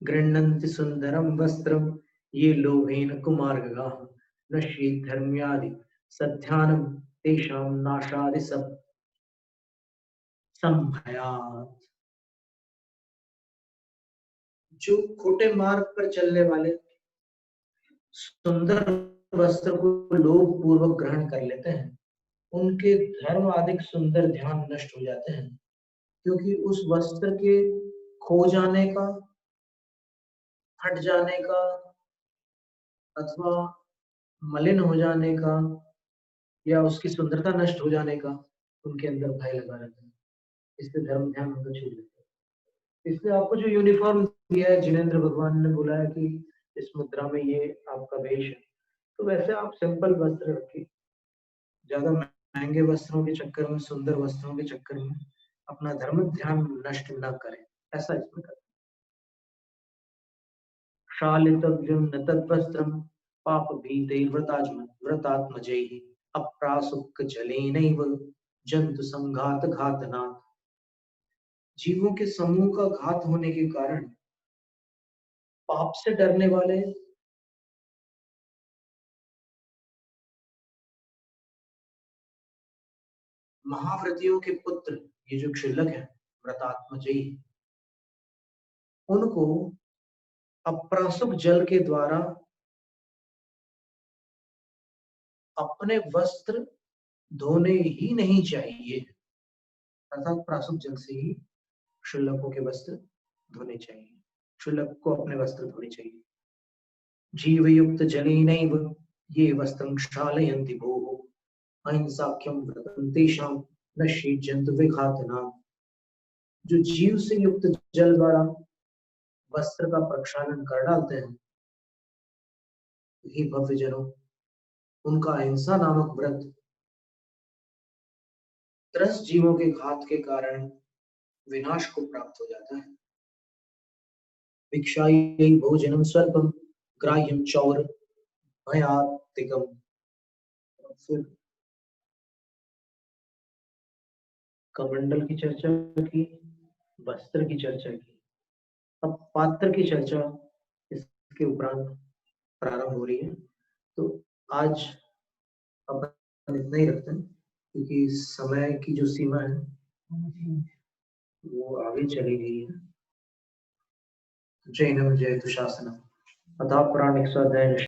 गृह्णन्ति सुंदरम वस्त्रम ये लोभेन कुमार्गाः नश्येत् धर्म्यादि सध्यानम तेषां नाशादि सब संभयात्। जो खोटे मार्ग पर चलने वाले सुंदर वस्त्र को लोभ पूर्वक ग्रहण कर लेते हैं, उनके धर्म आदि सुंदर ध्यान नष्ट हो जाते हैं, क्योंकि उस वस्त्र के खो जाने का, फट जाने का अथवा मलिन हो जाने का या उसकी सुंदरता नष्ट हो जाने का उनके अंदर भय लगा रहता है। इससे धर्म ध्यान उनका छूट जाता है। इसलिए आपको जो यूनिफॉर्म दिया है, जिनेंद्र भगवान ने बोला है कि इस मुद्रा में ये आपका वेश है, तो वैसे आप सिंपल वस्त्र रखिए। ज्यादा महंगे वस्त्रों के चक्कर में, सुंदर वस्त्रों के चक्कर में अपना धर्म ध्यान नष्ट न करें, ऐसा इसमें करें। शालितव्यं न तद्वस्त्रं पापभीतैर्व्रतात्मजैः अप्रासुक्कजलेनैव जन्तु संघात घातनात्। जीवों के समूह का घात होने के कारण पाप से डरने वाले महाव्रतियों के पुत्र, ये जो क्षुल्लक है व्रतात्मजयी, उनको अप्रासुक जल के द्वारा अपने वस्त्र धोने ही नहीं चाहिए। अर्थात प्रासुक जल से ही क्षुल्लकों के वस्त्र धोने चाहिए, क्षुल्लक को अपने वस्त्र धोने चाहिए। जीवयुक्त जलेनैव ये वस्त्रं क्षालयन्ति भोः अहिंसाख्यं व्रतं तेषां नश्येत् जन्तुविघातनात्। जो जीव से युक्त जल द्वारा वस्त्र का प्रक्षालन कर डालते हैं, ही भव्य जनों, उनका अहिंसा नामक व्रत त्रस्त जीवों के घात के कारण विनाश को प्राप्त हो जाता है। भिक्षायै भोजनं स्वल्पं ग्राह्यं चौर भयातिकम्। फिर कमंडल की चर्चा की, वस्त्र की चर्चा की, अब पात्र की चर्चा इसके उपरांत प्रारंभ हो रही है। तो आज अपन इतना ही रखते हैं, क्योंकि समय की जो सीमा है वो आगे चली गई है। जैनम जयतु शासनम अतः पुराणिक स्वाध्याय